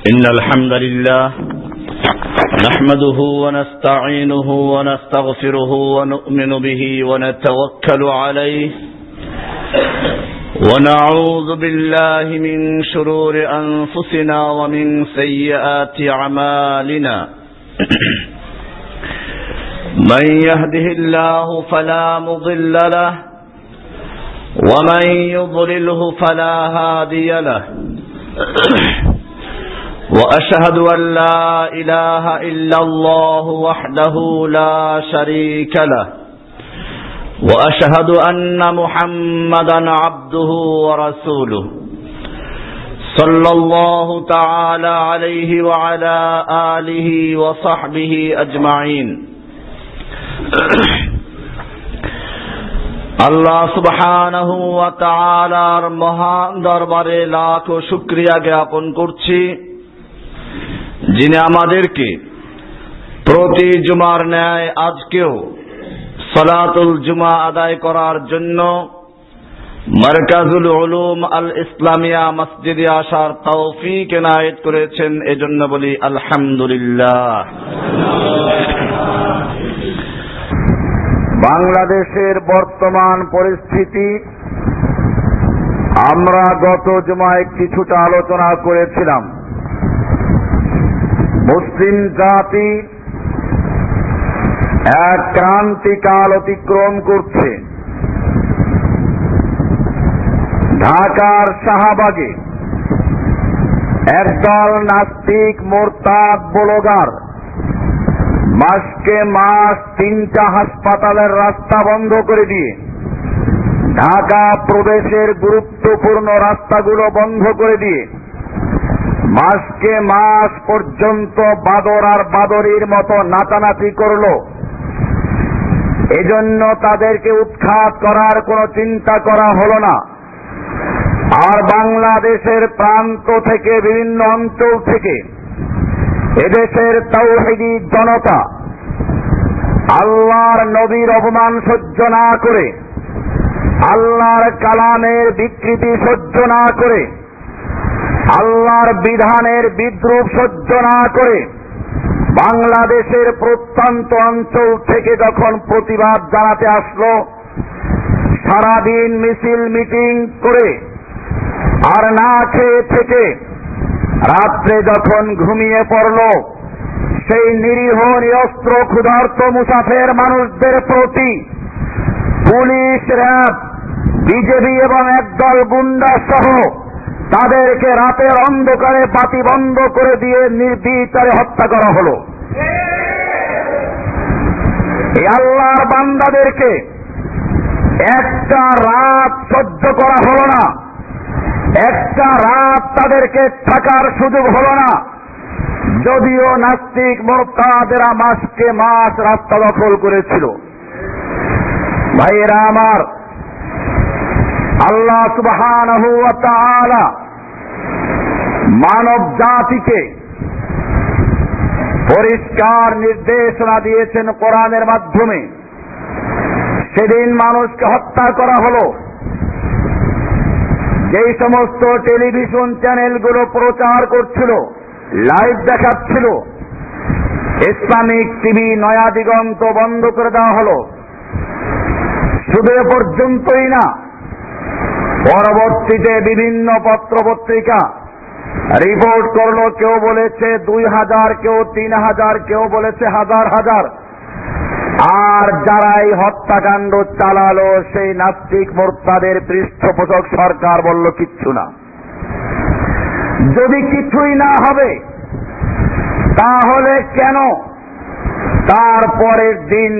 إن الحمد لله نحمده ونستعينه ونستغفره ونؤمن به ونتوكل عليه ونعوذ بالله من شرور أنفسنا ومن سيئات أعمالنا من يهده الله فلا مضل له ومن يضلله فلا هادي له وأشهد أن لا إله إلا الله وحده لا شريك له وأشهد أن محمدا عبده ورسوله صلى الله تعالى عليه وعلى آله وصحبه أجمعين আল্লাহ সুবহানাহু ওয়া তাআলার মহান দরবারে লাখ শুকরিয়া জ্ঞাপন করছি, যিনি আমাদেরকে প্রতি জুমার ন্যায় আজকেও সালাতুল জুমা আদায় করার জন্য মারকাজুল উলুম আল ইসলামিয়া মসজিদে আসার তৌফিক এনায়েত করেছেন। এজন্য বলি আলহামদুলিল্লাহ। বাংলাদেশের বর্তমান পরিস্থিতি আমরা গত জুমায় কিছুটা আলোচনা করেছিলাম। মুসলিম জাতি এক ক্রান্তিকাল অতিক্রম করছে। ঢাকার শাহবাগে একদল নাস্তিক মোরতাদ ব্লগার মাসকে মাস 3টা হাসপাতালের রাস্তা বন্ধ করে দিয়ে ঢাকা প্রবেশের গুরুত্বপূর্ণ রাস্তাগুলো বন্ধ করে দিয়ে মাসকে মাস পর্যন্ত বাদর আর বাদরির মতো নাচানাচি করল। এজন্য তাদেরকে উৎখাত করার কোনো চিন্তা করা হলো না। আর বাংলাদেশের প্রান্ত থেকে বিভিন্ন অঞ্চল থেকে এদেশের তাওহীদি জনতা আল্লাহর নবীর অপমান সহ্য না করে, আল্লাহর কালামের বিকৃতি সহ্য না করে, আল্লাহর বিধানের বিদ্রূপ সহ্য না করে বাংলাদেশের প্রত্যন্ত অঞ্চল থেকে যখন প্রতিবাদ জানাতে আসলো, সারাদিন মিছিল মিটিং করে আর না খেয়ে থেকে রাত্রে যখন ঘুমিয়ে পড়ল, সেই নিরীহ নিরস্ত্র ক্ষুধার্ত মুসাফের মানুষদের প্রতি পুলিশ, র্যাব, বিজেপি এবং একদল গুন্ডা সহ তাদেরকে রাতের অন্ধকারে বাতি বন্ধ করে দিয়ে নির্বিচারে হত্যা করা হলো। এই আল্লাহর বান্দাদেরকে একটা রাত সহ্য করা হলো না, একটা রাত তাদেরকে থাকার সুযোগ হলো না। যদিও নাস্তিক মোরতাদেরা মাসকে মাস রাস্তা দখল করেছিল। ভাইয়েরা আমার, আল্লাহ সুবহানাহু ওয়া তাআলা মানব জাতিকে পরিষ্কার নির্দেশনা দিয়েছেন কোরআনের মাধ্যমে। সেদিন মানুষকে হত্যা করা হলো। যেই সমস্ত টেলিভিশন চ্যানেলগুলো প্রচার করছিল, লাইভ দেখাচ্ছিল, ইসলামিক টিভি নয়া দিগন্ত বন্ধ করে দেওয়া হলো। শুধু এ পর্যন্তই না, পরবর্তীতে বিভিন্ন পত্রপত্রিকা রিপোর্ট করলো, কেউ বলেছে 2000, কেউ 3000, কেউ বলেছে 1000। আর যারা এই হত্যাকাণ্ড চালালো সেই নাস্তিক মোরতাদের পৃষ্ঠপোষক সরকার বলল কিচ্ছু না। যদি কিছুই না হবে তাহলে কেন তারপরের দিন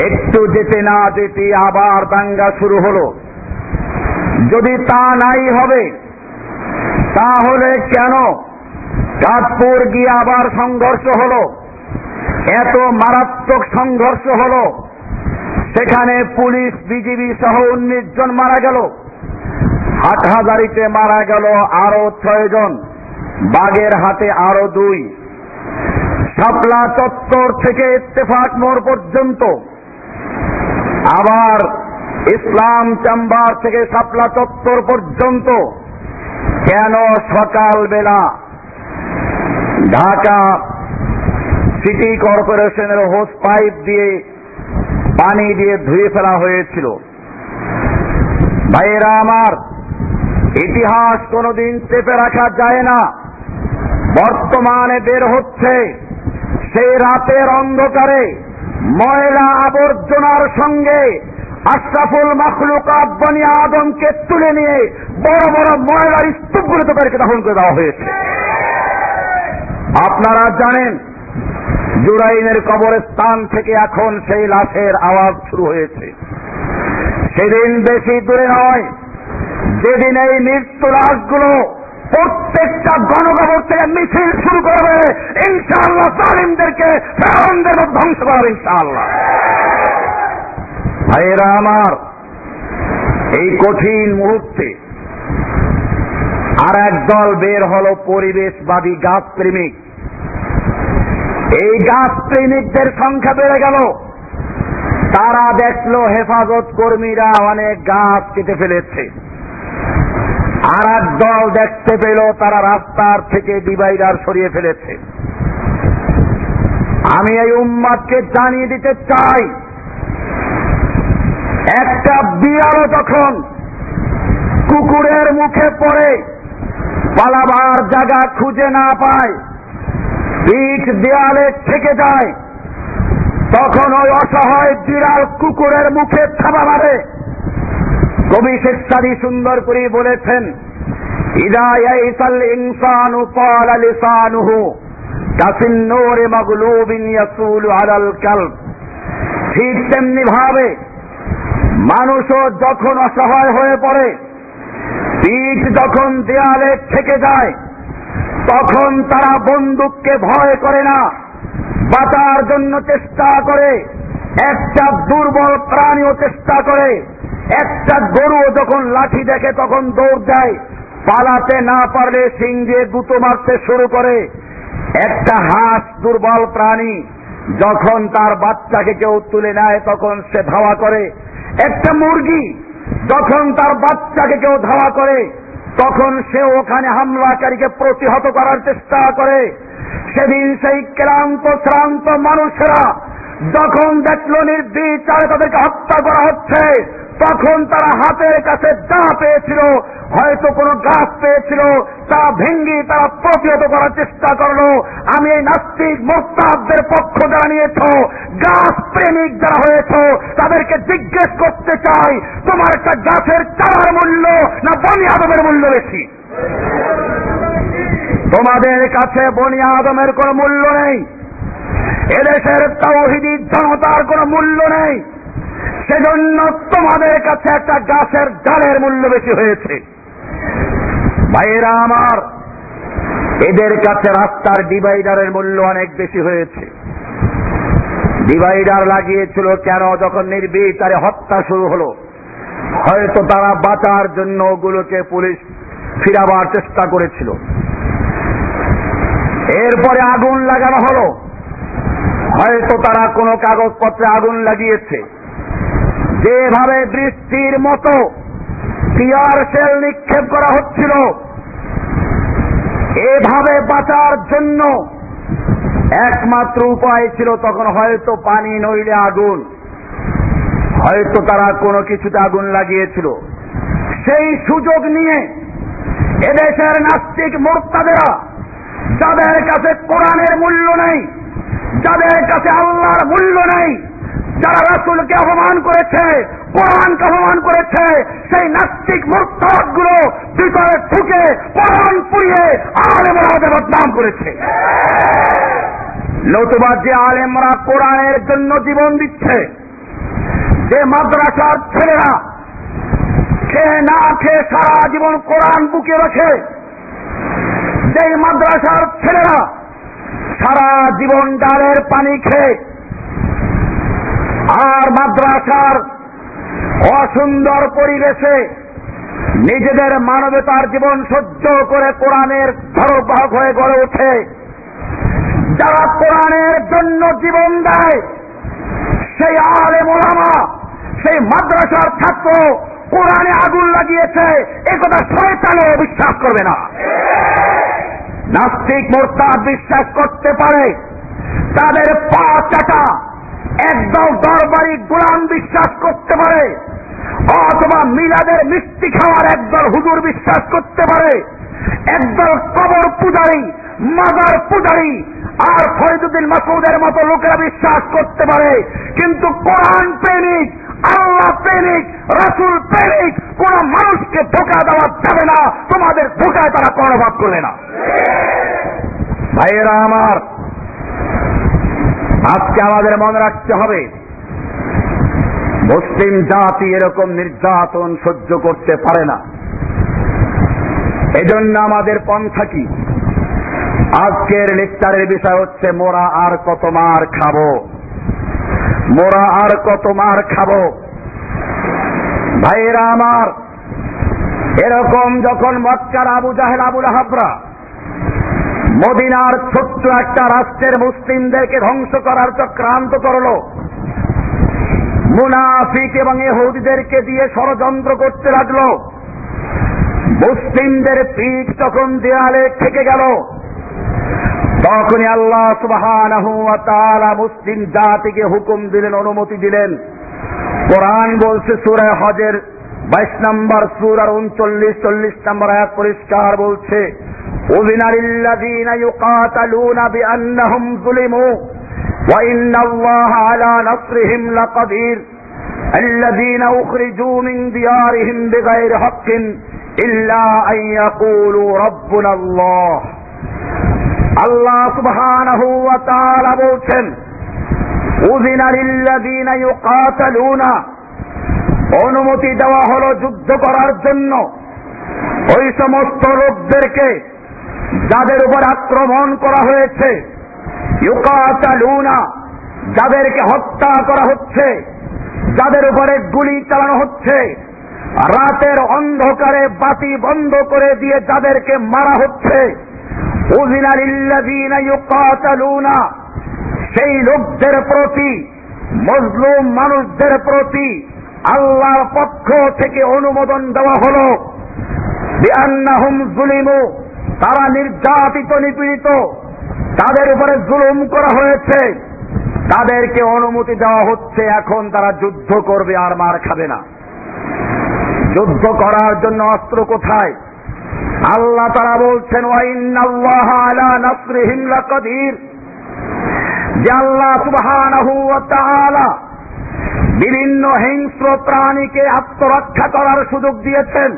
একটু যেতে না যেতে আবার দাঙ্গা শুরু হলো? যদি তা নাই হবে তাহলে কেন চাঁদপুর গিয়ে আবার সংঘর্ষ হলো? এত মারাত্মক সংঘর্ষ হলো, সেখানে পুলিশ, বিজিবি সহ 19 জন মারা গেল। হাটহাজারীতে মারা গেল আরো 6 জন, বাগেরহাটে আরো 2। শাপলা চত্বর থেকে ইত্তেফাক মোড় পর্যন্ত, আবার ইসলাম চেম্বার থেকে শাপলা চত্বর পর্যন্ত কেন সকালবেলা ঢাকা সিটি কর্পোরেশনের হোস পাইপ দিয়ে পানি দিয়ে ধুয়ে ফেলা হয়েছিল। ভাইয়েরা আমার, ইতিহাস কোনোদিন চেপে রাখা যায় না। বর্তমানে বের হচ্ছে সেই রাতের অন্ধকারে ময়লা আবর্জনার সঙ্গে আশরাফুল মাখলুকাত বনি আদমকে তুলে নিয়ে বড় বড় ময়লার স্তূপগুলো তাদেরকে দাফন করে দেওয়া হয়েছে। আপনারা জানেন, জুরাইনের কবরস্থান থেকে এখন সেই লাশের আওয়াজ শুরু হয়েছে। সেদিন বেশি দূরে নয়, যেদিন এই মৃত্যু লাশগুলো প্রত্যেকটা গণকবর থেকে মিছিল শুরু করবে, ইনশাআল্লাহ জালিমদেরকে ফেরাউনদের মতো ধ্বংস করবে ইনশাআল্লাহ। ভাইয়েরা আমার, এই কঠিন মুহূর্তে আর এক দল বের হলো পরিবেশবাদী গাছ প্রেমিক। এই গাছ প্রেমিকদের সংখ্যা বেড়ে গেল। তারা দেখলো হেফাজত কর্মীরা অনেক গাছ কেটে ফেলেছে। আর এক দল দেখতে পেল তারা রাস্তার থেকে ডিভাইডার সরিয়ে ফেলেছে। আমি এই উম্মাদকে জানিয়ে দিতে চাই, একটা বিড়ালও যখন কুকুরের মুখে পড়ে পালাবার জায়গা খুঁজে না পায়, পিঠ দেয়ালে থেকে যায়, তখন ওই অসহায় বিড়াল কুকুরের মুখে থাবা মারে। কবি শেখ সাদি সুন্দর করে বলেছেন, ইদা ইয়াইসাল ইনসানু ক্বালা লিসানুহু কাসিন্নুরি মাগলুবিন ইয়াসুলু আলাল কালব। ঠিক তেমনি ভাবে মানুষও যখন অসহায় হয়ে পড়ে, পিঠ যখন দেয়ালে থেকে যায়, তখন তারা বন্দুককে ভয় করে না, বাঁচার জন্য চেষ্টা করে। একটা দুর্বল প্রাণীও চেষ্টা করে। একটা গরুও যখন লাঠি দেখে তখন দৌড় দেয়, পালাতে না পারলে শিং দিয়ে গুঁতো মারতে শুরু করে। একটা হাঁস দুর্বল প্রাণী, যখন তার বাচ্চাকে কেউ তুলে নেয় তখন সে ধাওয়া করে। একটা মুরগি যখন তার বাচ্চাকে কেউ ধাওয়া করে তখন সে ওখানে হামলাকারীকে প্রতিহত করার চেষ্টা করে। সেদিন সেই ক্লান্ত শ্রান্ত মানুষেরা যখন দেখল নির্বিচারে তাদেরকে হত্যা করা হচ্ছে, তখন তারা হাতের কাছে যা পেয়েছিল, হয়তো কোনো গাছ পেয়েছিল, তা ভেঙ্গে তারা প্রতিহত করার চেষ্টা করলো। আমি এই নাস্তিক মোরতাদদের পক্ষ যারা নিয়েছ, গাছ প্রেমিক যারা হয়েছ, তাদেরকে জিজ্ঞেস করতে চাই, তোমার একটা গাছের চারার মূল্য না বনি আদমের মূল্য বেশি? তোমাদের কাছে বনি আদমের কোনো মূল্য নেই, এদেশের তাওহীদি জনতার কোনো মূল্য নেই। সেজন্য তোমাদের কাছে একটা গাছের ডালের মূল্য বেশি হয়েছে। ভাইয়েরা আমার, এদের কাছে রাস্তার ডিভাইডারের মূল্য অনেক বেশি হয়েছে। ডিভাইডার লাগিয়েছিল কেন? যখন নির্বিচারে হত্যা শুরু হলো, হয়তো তারা বাঁচার জন্য ওগুলোকে পুলিশ ফিরাবার চেষ্টা করেছিল। এরপরে আগুন লাগানো হলো, হয়তো তারা কোনো কাগজপত্রে আগুন লাগিয়েছে। যেভাবে বৃষ্টির মতো টিয়ার সেল নিক্ষেপ করা হচ্ছিল, এভাবে বাঁচার জন্য একমাত্র উপায় ছিল তখন হয়তো পানি নইলে আগুন, হয়তো তারা কোনো কিছুতে আগুন লাগিয়েছিল। সেই সুযোগ নিয়ে এদেশের নাস্তিক মোরতাদেরা, যাদের কাছে কোরআনের মূল্য নেই, যাদের কাছে আল্লাহর মূল্য নেই, যারা রাসূলকে অপমান করেছে, কোরআনকে অপমান করেছে, সেই নাস্তিক মুরতাদগুলো ভিতরে ঢুকে কোরআন পুড়িয়ে আলেমরা ওদের বদনাম করেছে। নতুবা যে আলেমরা কোরআনের জন্য জীবন দিচ্ছে, যে মাদ্রাসার ছেলেরা খেয়ে না খেয়ে সারা জীবন কোরআন বুকে রাখে, যে মাদ্রাসার ছেলেরা সারা জীবন ডালের পানি খেয়ে আর মাদ্রাসার অসুন্দর পরিবেশে নিজেদের মানবতার জীবন সহ্য করে কোরআনের ধারক হয়ে গড়ে ওঠে, যারা কোরআনের জন্য জীবন দেয়, সেই আলেম ওলামা, সেই মাদ্রাসার ছাত্র কোরআনে আগুন লাগিয়েছে, এ কথা শয়তানও বিশ্বাস করবে না। নাস্তিক মুরতাদ বিশ্বাস করতে পারে, তাদের পা চাটা একদল দরবারি গোলাম বিশ্বাস করতে পারে, অথবা মিলাদের মিষ্টি খাওয়ার একদল হুজুর বিশ্বাস করতে পারে, একদল কবর পূজারী, মাজার পূজারী আর ফরিদুদ্দিন মাসউদের মতো লোকেরা বিশ্বাস করতে পারে। কিন্তু কোরআন প্রেমিক, আল্লাহ প্রেমিক, রাসূল প্রেমিক কোন মানুষকে ধোঁকা দেওয়া যাবে না। তোমাদের ধোঁকায় তারা কর্ণপাত করবে না। ভাইয়েরা আমার, আজকে আমাদের মনে রাখতে হবে, মুসলিম জাতি এরকম নির্যাতন সহ্য করতে পারে না। এজন্য আমাদের পন্থা কি? আজকের লেকচারের বিষয় হচ্ছে মোরা আর কত মার খাবো, মোরা আর কত মার খাবো। ভাইয়েরা আমার, এরকম যখন মক্কার আবু জাহেল, আবু লাহাবরা মদিনার ছোট্ট একটা রাষ্ট্রের মুসলিমদেরকে ধ্বংস করার চক্রান্ত করলো, মুনাফিক এবং ইহুদিদেরকে দিয়ে ষড়যন্ত্র করতে লাগলো, মুসলিমদের পিঠ যখন দেয়ালে ঠেকে গেল, তখনই আল্লাহ সুবহানাহু ওয়া তাআলা মুসলিম জাতিকে হুকুম দিলেন, অনুমতি দিলেন। কোরআন বলছে সূরা হজের 22 নম্বর সূরার 39-40 নম্বর আয়াত পরিষ্কার বলছে, উযিনা লিল্লাযীনা ইউকাতালুনা বিআন্নাহুম যুলিমু ওয়া ইন্নাল্লাহা আলা নাসরিহিম লাকাদির আল্লাযীনা উখরিজু মিন দিয়ারিহিম বিগাইরি হাক্কিন ইল্লা আন ইয়াকুলু রাব্বুনাল্লাহ। আল্লাহ সুবহানাহু ওয়া তাআলা বলছেন, উযিনা লিল্লাযীনা ইউকাতালুনা, অনুমতি দেওয়া হলো যুদ্ধ করার জন্য ওই সমস্ত লোকদেরকে যাদের উপর আক্রমণ করা হয়েছে, ইউকাতালুনা, যাদেরকে হত্যা করা হচ্ছে, যাদের উপরে গুলি চালানো হচ্ছে, রাতের অন্ধকারে বাতি বন্ধ করে দিয়ে যাদেরকে মারা হচ্ছে, উযিনা লিল্লাযীনা ইউকাতালুনা, সেই লোকদের প্রতি, মজলুম মানুষদের প্রতি আল্লাহর পক্ষ থেকে অনুমোদন দেওয়া হলো, বিআন্নাহুম যুলিমু, তারা নির্যাতিত, নিপীড়িত, তাদের উপরে জুলুম করা হয়েছে, তাদেরকে অনুমতি দেওয়া হচ্ছে এখন তারা যুদ্ধ করবে আর মার খাবে না। যুদ্ধ করার জন্য অস্ত্র কোথায়? আল্লাহ তাআলা বলছেন, ওয়া ইন্নাল্লাহা আলা নাসরিহিম লাকাদির, যে আল্লাহ সুবহানাহু ওয়া তাআলা বিভিন্ন হিংস্র প্রাণীকে আত্মরক্ষা করার সুযোগ দিয়েছেন,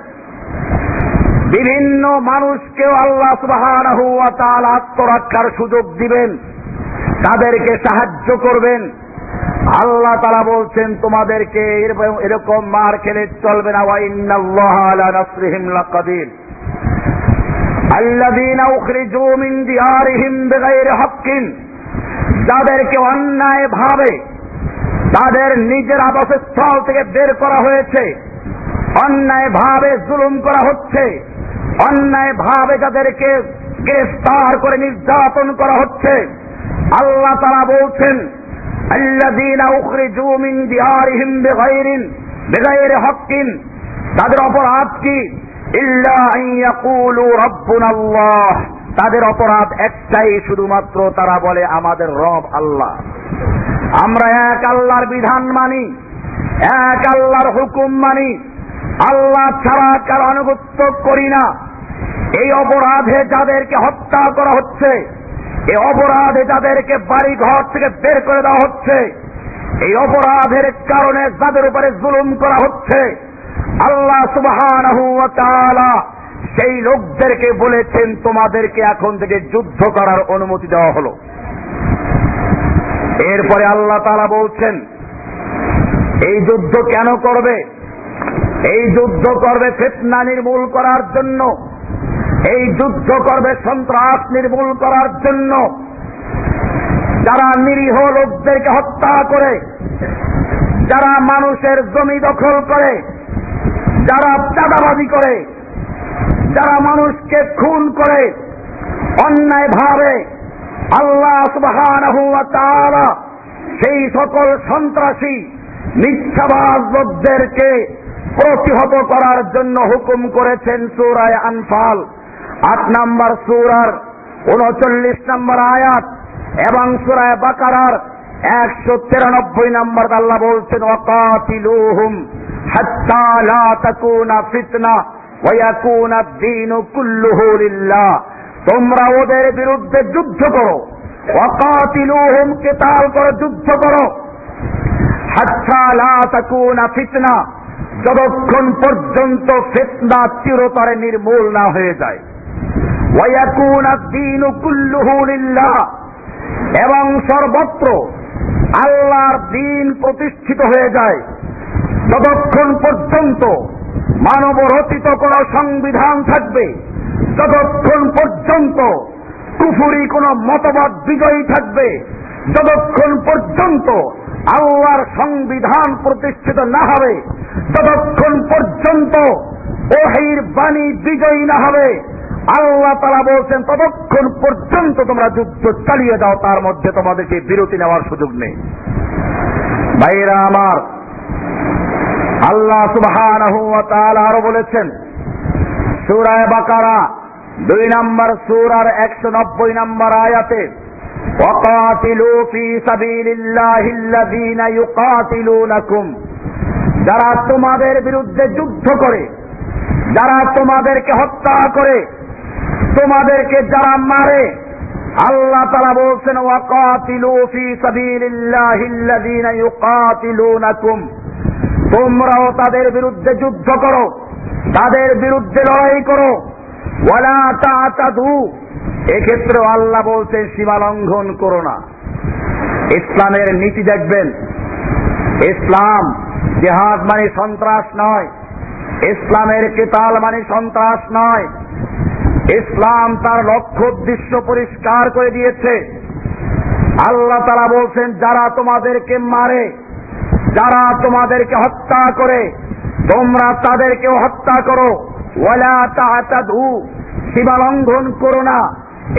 বিভিন্ন মানুষকেও আল্লাহ সুবহানাহু ওয়া তাআলা আত্মরক্ষার সুযোগ দিবেন, তাদেরকে সাহায্য করবেন। আল্লাহ তাআলা বলছেন তোমাদেরকে এরকম মার খেলে চলবে না। ওয়া ইন্নাল্লাহা আলা নাসরিহিম লাকাদির আল্লাযীনা উখরিজু মিন দিয়ারিহিম বিগাইরি হাক্কিন, যাদেরকে অন্যায় ভাবে তাদের নিজের আবাসস্থল থেকে বের করা হয়েছে, অন্যায় ভাবে জুলুম করা হচ্ছে, অন্যায় ভাবে যাদেরকে গ্রেফতার করে নির্যাতন করা হচ্ছে, আল্লাহ তাআলা বলছেন আল্লাযীনা উখরিজু মিন দিয়ারিহিম বিগাইরি হাক্কিন, তাদের অপরাধ কি? ইল্লা আন ইয়াকুলু রাব্বুনাল্লাহ, তাদের অপরাধ একটাই, শুধুমাত্র তারা বলে আমাদের রব আল্লাহ, আমরা এক আল্লাহর বিধান মানি, এক আল্লাহর হুকুম মানি, আল্লাহ ছাড়া কারো আনুগত্য করি না। এই অপরাধে যাদেরকে হত্যা করা হচ্ছে, এই অপরাধে যাদেরকে বাড়ি ঘর থেকে বের করে দেওয়া হচ্ছে, এই অপরাধের কারণে যাদের উপরে জুলুম করা হচ্ছে, আল্লাহ সুবহানাহু ওয়া তাআলা সেই লোকদেরকে বলেছেন তোমাদেরকে এখন থেকে যুদ্ধ করার অনুমতি দেওয়া হলো। এরপরে আল্লাহ তাআলা বলছেন এই যুদ্ধ কেন করবে? এই যুদ্ধ করবে ফিতনা নির্মূল করার জন্য, এই যুদ্ধ করবে সন্ত্রাস নির্মূল করার জন্য। যারা নিরীহ লোকদেরকে হত্যা করে, যারা মানুষের জমি দখল করে, যারা চাঁদাবাজি করে, যারা মানুষকে খুন করে অন্যায় ভাবে, আল্লাহ সুবহানাহু ওয়া তাআলা সেই সকল সন্ত্রাসী মিথ্যাবাদ লোকদেরকে প্রতিহত করার জন্য হুকুম করেছেন। সূরা আনফাল 8 নম্বর সূরার 39 নম্বর আয়াত এবং সূরা বাকারার 193 নম্বর আল্লাহ বলছেন ওয়াকাতিলুহুম হাত্তা লা তাকুনা ফিতনা ওয়া ইয়াকুনা আদ-দীনু কুল্লুহু লিল্লাহ। তোমরা ওদের বিরুদ্ধে যুদ্ধ করো, ওয়াকাতিলুহুম কিতাল করো, যুদ্ধ করো, হাত্তা লা তাকুনা ফিতনা, যতক্ষণ পর্যন্ত ফিতনা চিরতরে নির্মূল না হয়ে যায়, ওয়া ইয়াকুনা আদ-দীনু কুল্লুহু লিল্লাহ, এবং সর্বত্র আল্লাহর দ্বীন প্রতিষ্ঠিত হয়ে যায়, যতক্ষণ পর্যন্ত মানব রচিত কোন সংবিধান থাকবে, যতক্ষণ পর্যন্ত কুফরি কোন মতবাদ বিজয়ী থাকবে, যতক্ষণ পর্যন্ত আল্লাহর সংবিধান প্রতিষ্ঠিত না হবে, যতক্ষণ পর্যন্ত ওহীর বাণী বিজয়ী না হবে, আল্লাহ তাআলা বলছেন ততক্ষণ পর্যন্ত তোমরা যুদ্ধ চালিয়ে যাও, তার মধ্যে তোমাদেরকে বিরতি নেওয়ার সুযোগ নেই। ভাইরা আমার, আল্লাহ সুবহানাহু ওয়া তাআলা আরো বলেছেন সূরা বাকারা 2 নম্বর সূরার 190 নম্বর আয়াতে ওয়াকাতিলু ফী সাবিলিল্লাহিল্লাযীনা ইউকাতিলুনাকুম, যারা তোমাদের বিরুদ্ধে যুদ্ধ করে, যারা তোমাদেরকে হত্যা করে, তোমাদেরকে যারা মারে, আল্লাহ তাআলা বলছেন ওয়াকাতিলু ফী সাবিলিল্লাহিল্লাযীনা ইউকাতিলুনাকুম, তোমরাও তাদের বিরুদ্ধে যুদ্ধ করো, তাদের বিরুদ্ধে লড়াই করো, ওয়ালা তা'তাদু, এক্ষেত্রে আল্লাহ বলছেন সীমা লঙ্ঘন করো না। ইসলামের নীতি দেখবেন, ইসলাম জিহাদ মানে সন্ত্রাস নয়, ইসলামের কিতাল মানে সন্ত্রাস নয়। ইসলাম তার লক্ষ্য উদ্দেশ্য পরিষ্কার করে দিয়েছে। আল্লাহ তাআলা বলছেন যারা তোমাদেরকে মারে, যারা তোমাদেরকে হত্যা করে, তোমরা তাদেরকেও হত্যা করো, ওয়ালা তা'তাদু, সীমা লঙ্ঘন করো না।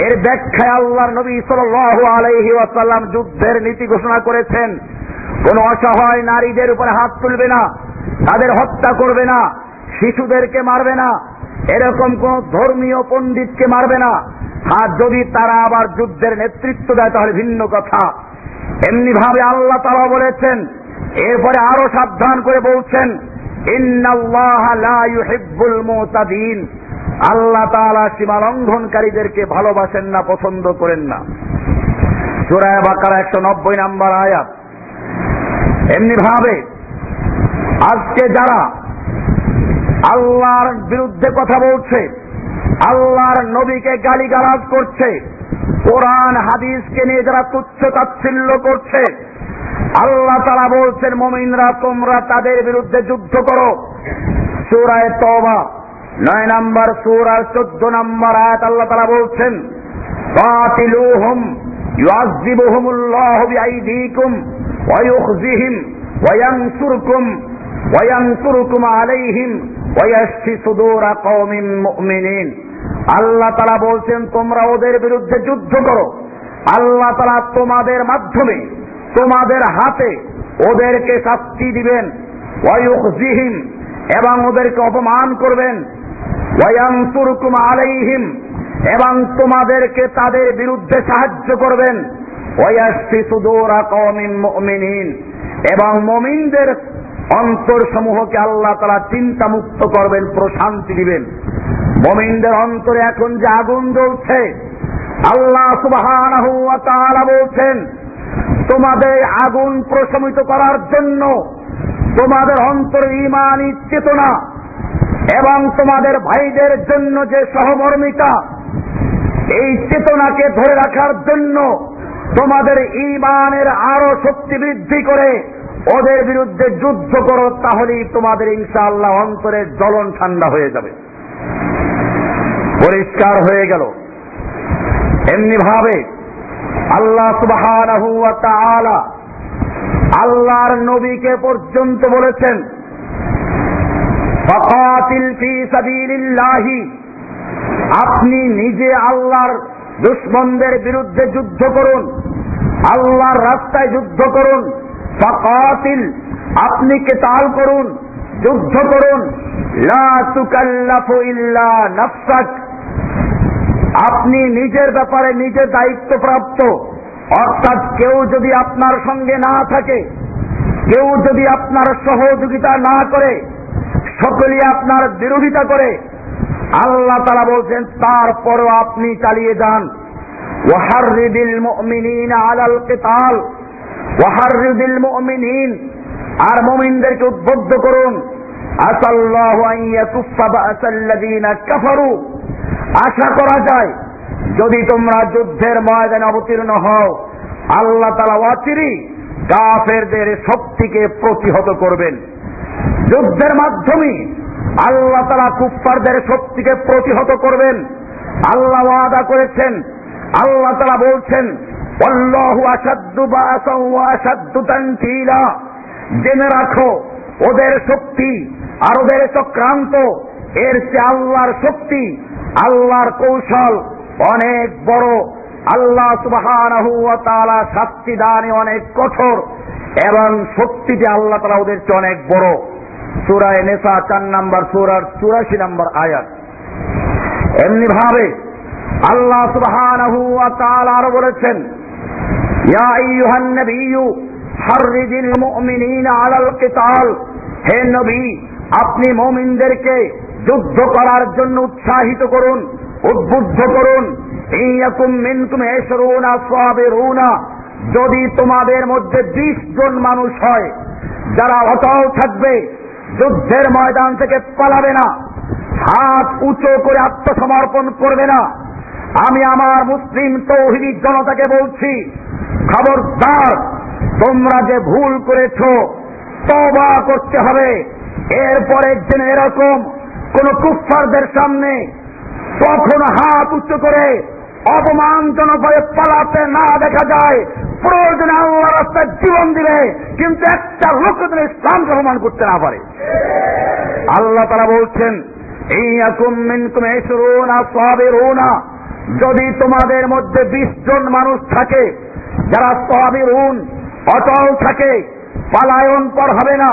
এর ব্যাখ্যায় আল্লাহর নবী সাল্লাল্লাহু আলাইহি ওয়াসাল্লাম যুদ্ধের নীতি ঘোষণা করেছেন। কোন অসহায় নারীদের উপরে হাত তুলবে না, তাদের হত্যা করবে না, শিশুদেরকে মারবে না, এরকম কোন ধর্মীয় পণ্ডিতকে মারবে না। আর যদি তারা আবার যুদ্ধের নেতৃত্ব দেয় তাহলে ভিন্ন কথা। এমনি ভাবে আল্লাহ তাআলা বলেছেন, এরপরে আরো সাবধান করে বলছেন ইন্নাল্লাহা লা ইউহিব্বুল মুতাদিন, আল্লাহ তাআলা সীমা লঙ্ঘনকারীদেরকে ভালোবাসেন না, পছন্দ করেন না। সূরা বাকারা 190 নম্বর আয়াত। এমনি ভাবে আজকে যারা আল্লাহর বিরুদ্ধে কথা বলছে, আল্লাহর নবীকে গালিগালাজ করছে, কোরআন হাদিসকে নিয়ে যারা তুচ্ছ তাচ্ছিল্য করছে, আল্লাহ তাআলা বলছেন মুমিনরা তোমরা তাদের বিরুদ্ধে যুদ্ধ করো। সূরা তওবা 9 নম্বর সূরার 14 নম্বর আয়াত আল্লাহ তাআলা বলছেন কাতিলুহুম ইউআযিবুহুমুল্লাহু বিআইদিকুম ওয়া ইউখজিহিম ওয়া ইয়ানসুরকুম আলাইহিম ওয়া ইয়াশফি সুদুরা কওমিন মুমিনিন। আল্লাহ তাআলা বলছেন তোমরা ওদের বিরুদ্ধে যুদ্ধ করো, আল্লাহ তাআলা তোমাদের মাধ্যমে, তোমাদের হাতে ওদেরকে শাস্তি দিবেন, ওয়া ইউখজিহিম, এবং ওদেরকে অপমান করবেন, ওয়া ইয়ানসুরকুম আলাইহিম, এবং তোমাদেরকে তাদের বিরুদ্ধে সাহায্য করবেন, ওয়া ইয়াশফি সুদুরা কওমিন মুমিনিন, এবং মুমিনদের অন্তর সমূহকে আল্লাহ তাআলা চিন্তা মুক্ত করবেন, প্রশান্তি দিবেন। মুমিনদের অন্তরে এখন যে আগুন জ্বলছে, আল্লাহ সুবহানাহু ওয়া তাআলা বলছেন তোমাদের আগুন প্রশমিত করার জন্য তোমাদের অন্তরে ঈমানী চেতনা এবং তোমাদের ভাইদের জন্য যে সহমর্মিতা, এই চেতনাকে ধরে রাখার জন্য তোমাদের ঈমানের আরো শক্তি বৃদ্ধি করে ওদের বিরুদ্ধে যুদ্ধ করো, তাহলেই তোমাদের ইনশাআল্লাহ অন্তরের জ্বলন ঠান্ডা হয়ে যাবে, পরিষ্কার হয়ে গেল। এমনি ভাবে আল্লাহ সুবহানাহু ওয়া তাআলা আল্লাহর নবীকে পর্যন্ত বলেছেন ফাকাতিল ফী সাবিলিল্লাহি, আপনি নিজে আল্লাহর দুশমনদের বিরুদ্ধে যুদ্ধ করুন, আল্লাহর রাস্তায় যুদ্ধ করুন। ফাকাতিল, আপনি কিতাল করুন, যুদ্ধ করুন। লা তুকাল্লাফু ইল্লা নাফসাক, আপনি নিজের ব্যাপারে নিজে দায়িত্বপ্রাপ্ত, অর্থাৎ কেউ যদি আপনার সঙ্গে না থাকে, কেউ যদি আপনার সহযোগিতা না করে, সকলেই আপনার বিরোধিতা করে, আল্লাহ তাআলা বলছেন তারপরও আপনি চালিয়ে যান। ওয়াহাররিদিল মুমিনিনা আলাল কিতাল, ওয়াহাররিদিল মুমিনিন, আর মুমিনদেরকে উদ্বুদ্ধ করুন। আসাল্লাহু আন ইয়াকুফা বাসাল্লাযিনা কাফারু, আশা করা যায় যদি তোমরা যুদ্ধের ময়দানে অবতীর্ণ হও, আল্লাহ তাআলা অচিরেই কাফেরদের শক্তিকে প্রতিহত করবেন। যুদ্ধের মাধ্যমে আল্লাহ তাআলা কুফফারদের শক্তিকে প্রতিহত করবেন। আল্লাহ ওয়াদা করেছেন, আল্লাহ তাআলা বলছেন আল্লাহু আশাদ্দু বাসান ওয়া আশাদ্দু তানকিলা, জেনে রাখো ওদের শক্তি আর ওদের চক্রান্ত, এর চেয়ে আল্লাহর শক্তি, আল্লাহর কৌশল অনেক বড়। আল্লাহ সুবহানাহু ওয়া তাআলা শাস্তি দানে অনেক কঠোর, এবং শক্তিতে আল্লাহ তাআলা ওদের চেয়ে অনেক বড়। সূরা নিসা 4 নম্বর সূরার 84 নম্বর আয়াত। এমনি ভাবে আল্লাহ সুবহানাহু ওয়া তাআলা আরো বলেছেন, ইয়া আইয়ুহান নাবিয়্যু হাররিদিল মুমিনিনা আলাল কিতাল, হে নবী আপনি মুমিনদেরকে যুদ্ধ করার জন্য উৎসাহিত করুন, উদ্বুদ্ধ করুন। ইয়াকুম মিনকুম 20 সাবিরুনা, যদি তোমাদের মধ্যে 20 জন মানুষ হয় যারা অটল থাকবে, যুদ্ধের ময়দান থেকে পালাবে না, হাত উঁচু করে আত্মসমর্পণ করবে না, আমি আমার মুসলিম তৌহিদি জনতাকে বলছি, খবরদার, তোমরা যে ভুল করেছো তওবা করতে হবে। এরপরে যেন এরকম কোন কুফফারদের সামনে কখনো হাত উঁচু করে অপমানজনকভাবে পালাতে না দেখা যায়। প্রয়োজনে আল্লাহর রাস্তায় জীবন দিবে, কিন্তু একটা লোক যেন ইসলামকে অপমান করতে না পারে। আল্লাহ তাআলা বলছেন, ইয়াকুম মিনকুম 20 সাবিরুনা, যদি তোমাদের মধ্যে 20 জন মানুষ থাকে যারা সাবিরুন, অটল থাকে, পালায়ন পর হবে না,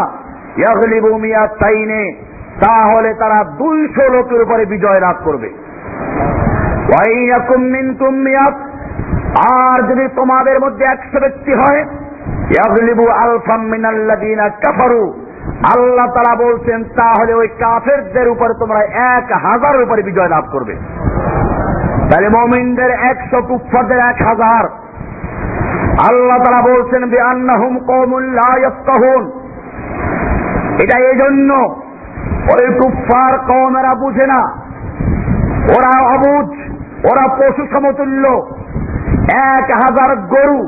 ইয়াগলিবু মিয়াতাইনে, তাহলে তারা 200 লোকের উপরে বিজয় লাভ করবে। ওয়াইয়াকুম মিনকুম মিয়াত, আর যদি তোমাদের মধ্যে 100 ব্যক্তি হয়, ইয়াগলিবু আলফাম মিনাল্লাযিনা কাফারু, আল্লাহ তাআলা বলছেন তাহলে ওই কাফেরদের উপরে তোমরা 1000 উপরে বিজয় লাভ করবে। তাহলে মুমিনদের 100, কুফফারদের 1000। আল্লাহ তাআলা বলছেন বিআন্নাহুম কওমুন লা ইয়াফকাহুন, এটা এই জন্য ওই কুফফার কওমেরা বুঝে না, ওরা অবুঝ, ওরা পশু সমতুল্য। 1000 গরু,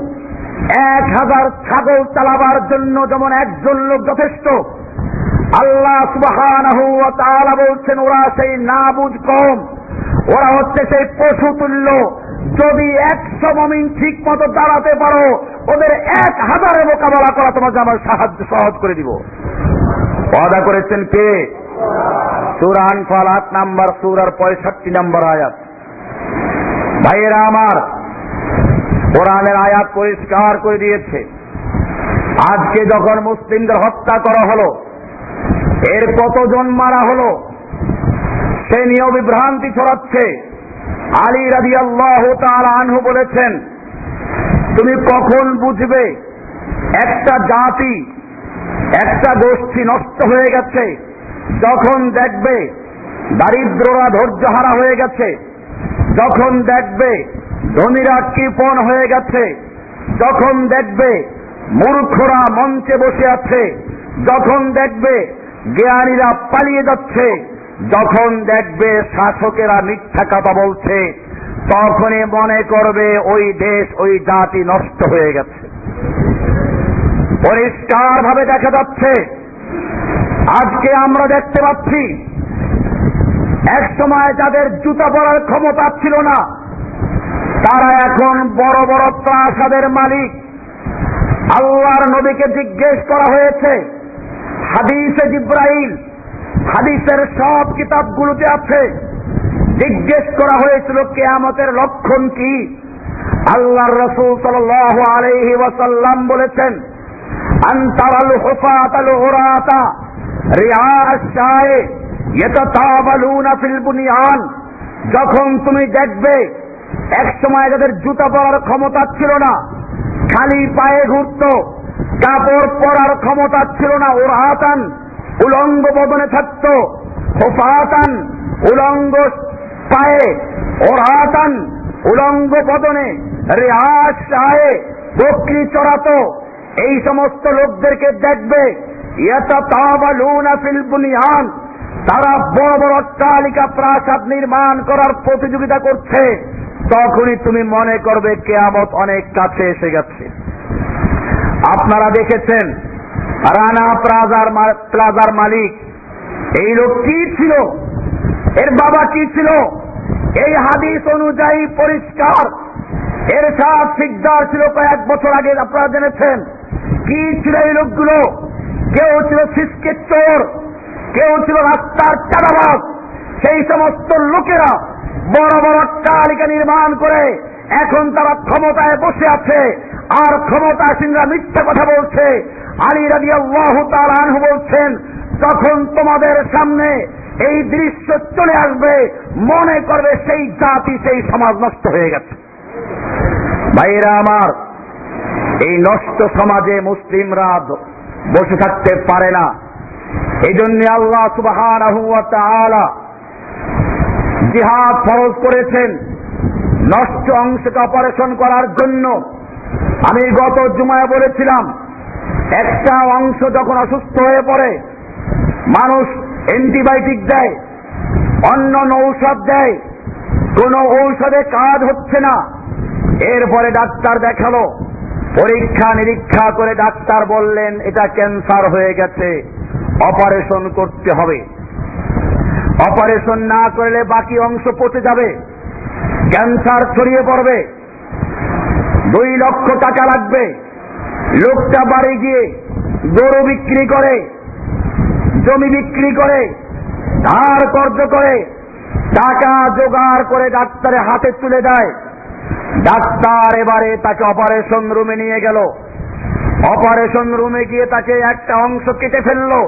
1000 ছাগল চালাবার জন্য যেমন একজন লোক যথেষ্ট, আল্লাহ সুবহানাহু ওয়া তাআলা বলছেন ওরা সেই নাবুঝ কওম, ওরা হচ্ছে সেই পশু তুল্য। যদি 100 মুমিন ঠিক মতো দাঁড়াতে পারো, ওদের 1000 মোকাবেলা করা তোমাকে আমার সহজ করে দিব। ওয়াদা করেছেন কে? সূরা আনফাল 8 নম্বর সূরার 65 নম্বর আয়াত। ভাইয়েরা আমার, কোরআনের আয়াত পরিষ্কার করে দিয়েছে, আজকে যখন মুসলিমদের হত্যা করা হলো, এর কতজন মারা হলো সে নিয়ে বিভ্রান্তি ছড়াচ্ছে। আলী রাদিয়াল্লাহু তাআলা আনহু বলেছেন, তুমি কখন বুঝবে একটা জাতি, একটা গোষ্ঠী নষ্ট হয়ে গেছে? যখন দেখবে দারিদ্ররা ধৈর্যহারা হয়ে গেছে, যখন দেখবে ধনীরা কৃপণ হয়ে গেছে, যখন দেখবে মূর্খরা মঞ্চে বসে আছে, যখন দেখবে জ্ঞানীরা পালিয়ে যাচ্ছে, যখন দেখবে শাসকেরা মিথ্যা কথা বলছে, তখনই মনে করবে ওই দেশ, ওই জাতি নষ্ট হয়ে গেছে। পরিষ্কার ভাবে দেখা যাচ্ছে, আজকে আমরা দেখতে পাচ্ছি এক সময় যাদের জুতা পরার ক্ষমতা ছিল না, তারা এখন বড় বড় প্রাসাদের মালিক। আল্লাহর নবীকে জিজ্ঞেস করা হয়েছে, হাদিসে জিব্রাইল, হাদিসের সব কিতাবগুলোতে আছে, জিজ্ঞেস করা হয়েছিল কিয়ামতের লক্ষণ কি? আল্লাহর রাসূল সাল্লাল্লাহু আলাইহি ওয়াসাল্লাম বলেছেন, আনতারাল হুফাতাল উরাতা রিআ আশ-শায়ে ইয়াতাতাওয়ালুনা ফিল বুনিয়ান, যখন তুমি দেখবে একসময় যাদের জুতা পরার ক্ষমতা ছিল না, খালি পায়ে ঘুরত, কাপড় পরার ক্ষমতা ছিল না, ওরহাতান উলঙ্গ বদনে থাকত, হোফাতান উলঙ্গ পায়ে, ওরহাতান উলঙ্গ বদনে রেহাস সাহে বকরি চড়াতো, এই সমস্ত লোকদেরকে দেখবে ইয়াতাতাওয়ালুনা ফিল বুনিয়ান, তারা বড় বড় অট্টালিকা প্রাসাদ নির্মাণ করার প্রতিযোগিতা করছে। তখনই তুমি মনে করবে কিয়ামত অনেক কাছে এসে গেছে। আপনারা দেখেছেন রানা প্লাজার মালিক, এই লোক কি ছিল, এর বাবা কি ছিল, এই হাদিস অনুযায়ী পরিষ্কার। এর সাথ সিকদার ছিল কয়েক বছর আগে, আপনারা জেনেছেন কি ছিল এই লোকগুলো। কেউ ছিল সিসকের চোর, কেউ ছিল রাস্তার চাঁদাবাজ। সেই সমস্ত লোকেরা বড় বড় অট্টালিকা নির্মাণ করে এখন তারা ক্ষমতায় বসে আছে, আর ক্ষমতাসীনরা মিথ্যা কথা বলছে। আলী রাদিয়াল্লাহু তাআলা আনহু বলছেন, যখন তোমাদের সামনে এই দৃশ্য চলে আসবে মনে করবে সেই জাতি, সেই সমাজ নষ্ট হয়ে গেছে। ভাইরা আমার, এই নষ্ট সমাজে মুসলিমরা বসে থাকতে পারে না। এই জন্য আল্লাহ সুবহানাহু ওয়া তাআলা জিহাদ ফরজ করেছেন নষ্ট অংশকে অপারেশন করার জন্য। আমি গত জুমায় বলেছিলাম, একটা অংশ যখন অসুস্থ হয়ে পড়ে মানুষ অ্যান্টিবায়োটিক দেয়, অন্য ঔষধ দেয়, কোন ঔষধে কাজ হচ্ছে না। এরপরে ডাক্তার দেখালো, পরীক্ষা নিরীক্ষা করে ডাক্তার বললেন এটা ক্যান্সার হয়ে গেছে, অপারেশন করতে হবে। অপারেশন না করলে বাকি অংশ পচে যাবে, ক্যান্সার ছড়িয়ে পড়বে, 2 লক্ষ টাকা লাগবে। লোকটা বাড়ি গিয়ে গরু বিক্রি করে, জমি বিক্রি করে, ধার কর্জ করে টাকা জোগাড় করে ডাক্তারের হাতে তুলে দেয়। ডাক্তার এবারে তাকে অপারেশন রুমে নিয়ে গেল। অপারেশন রুমে গিয়ে তাকে একটা অংশ কেটে ফেললো।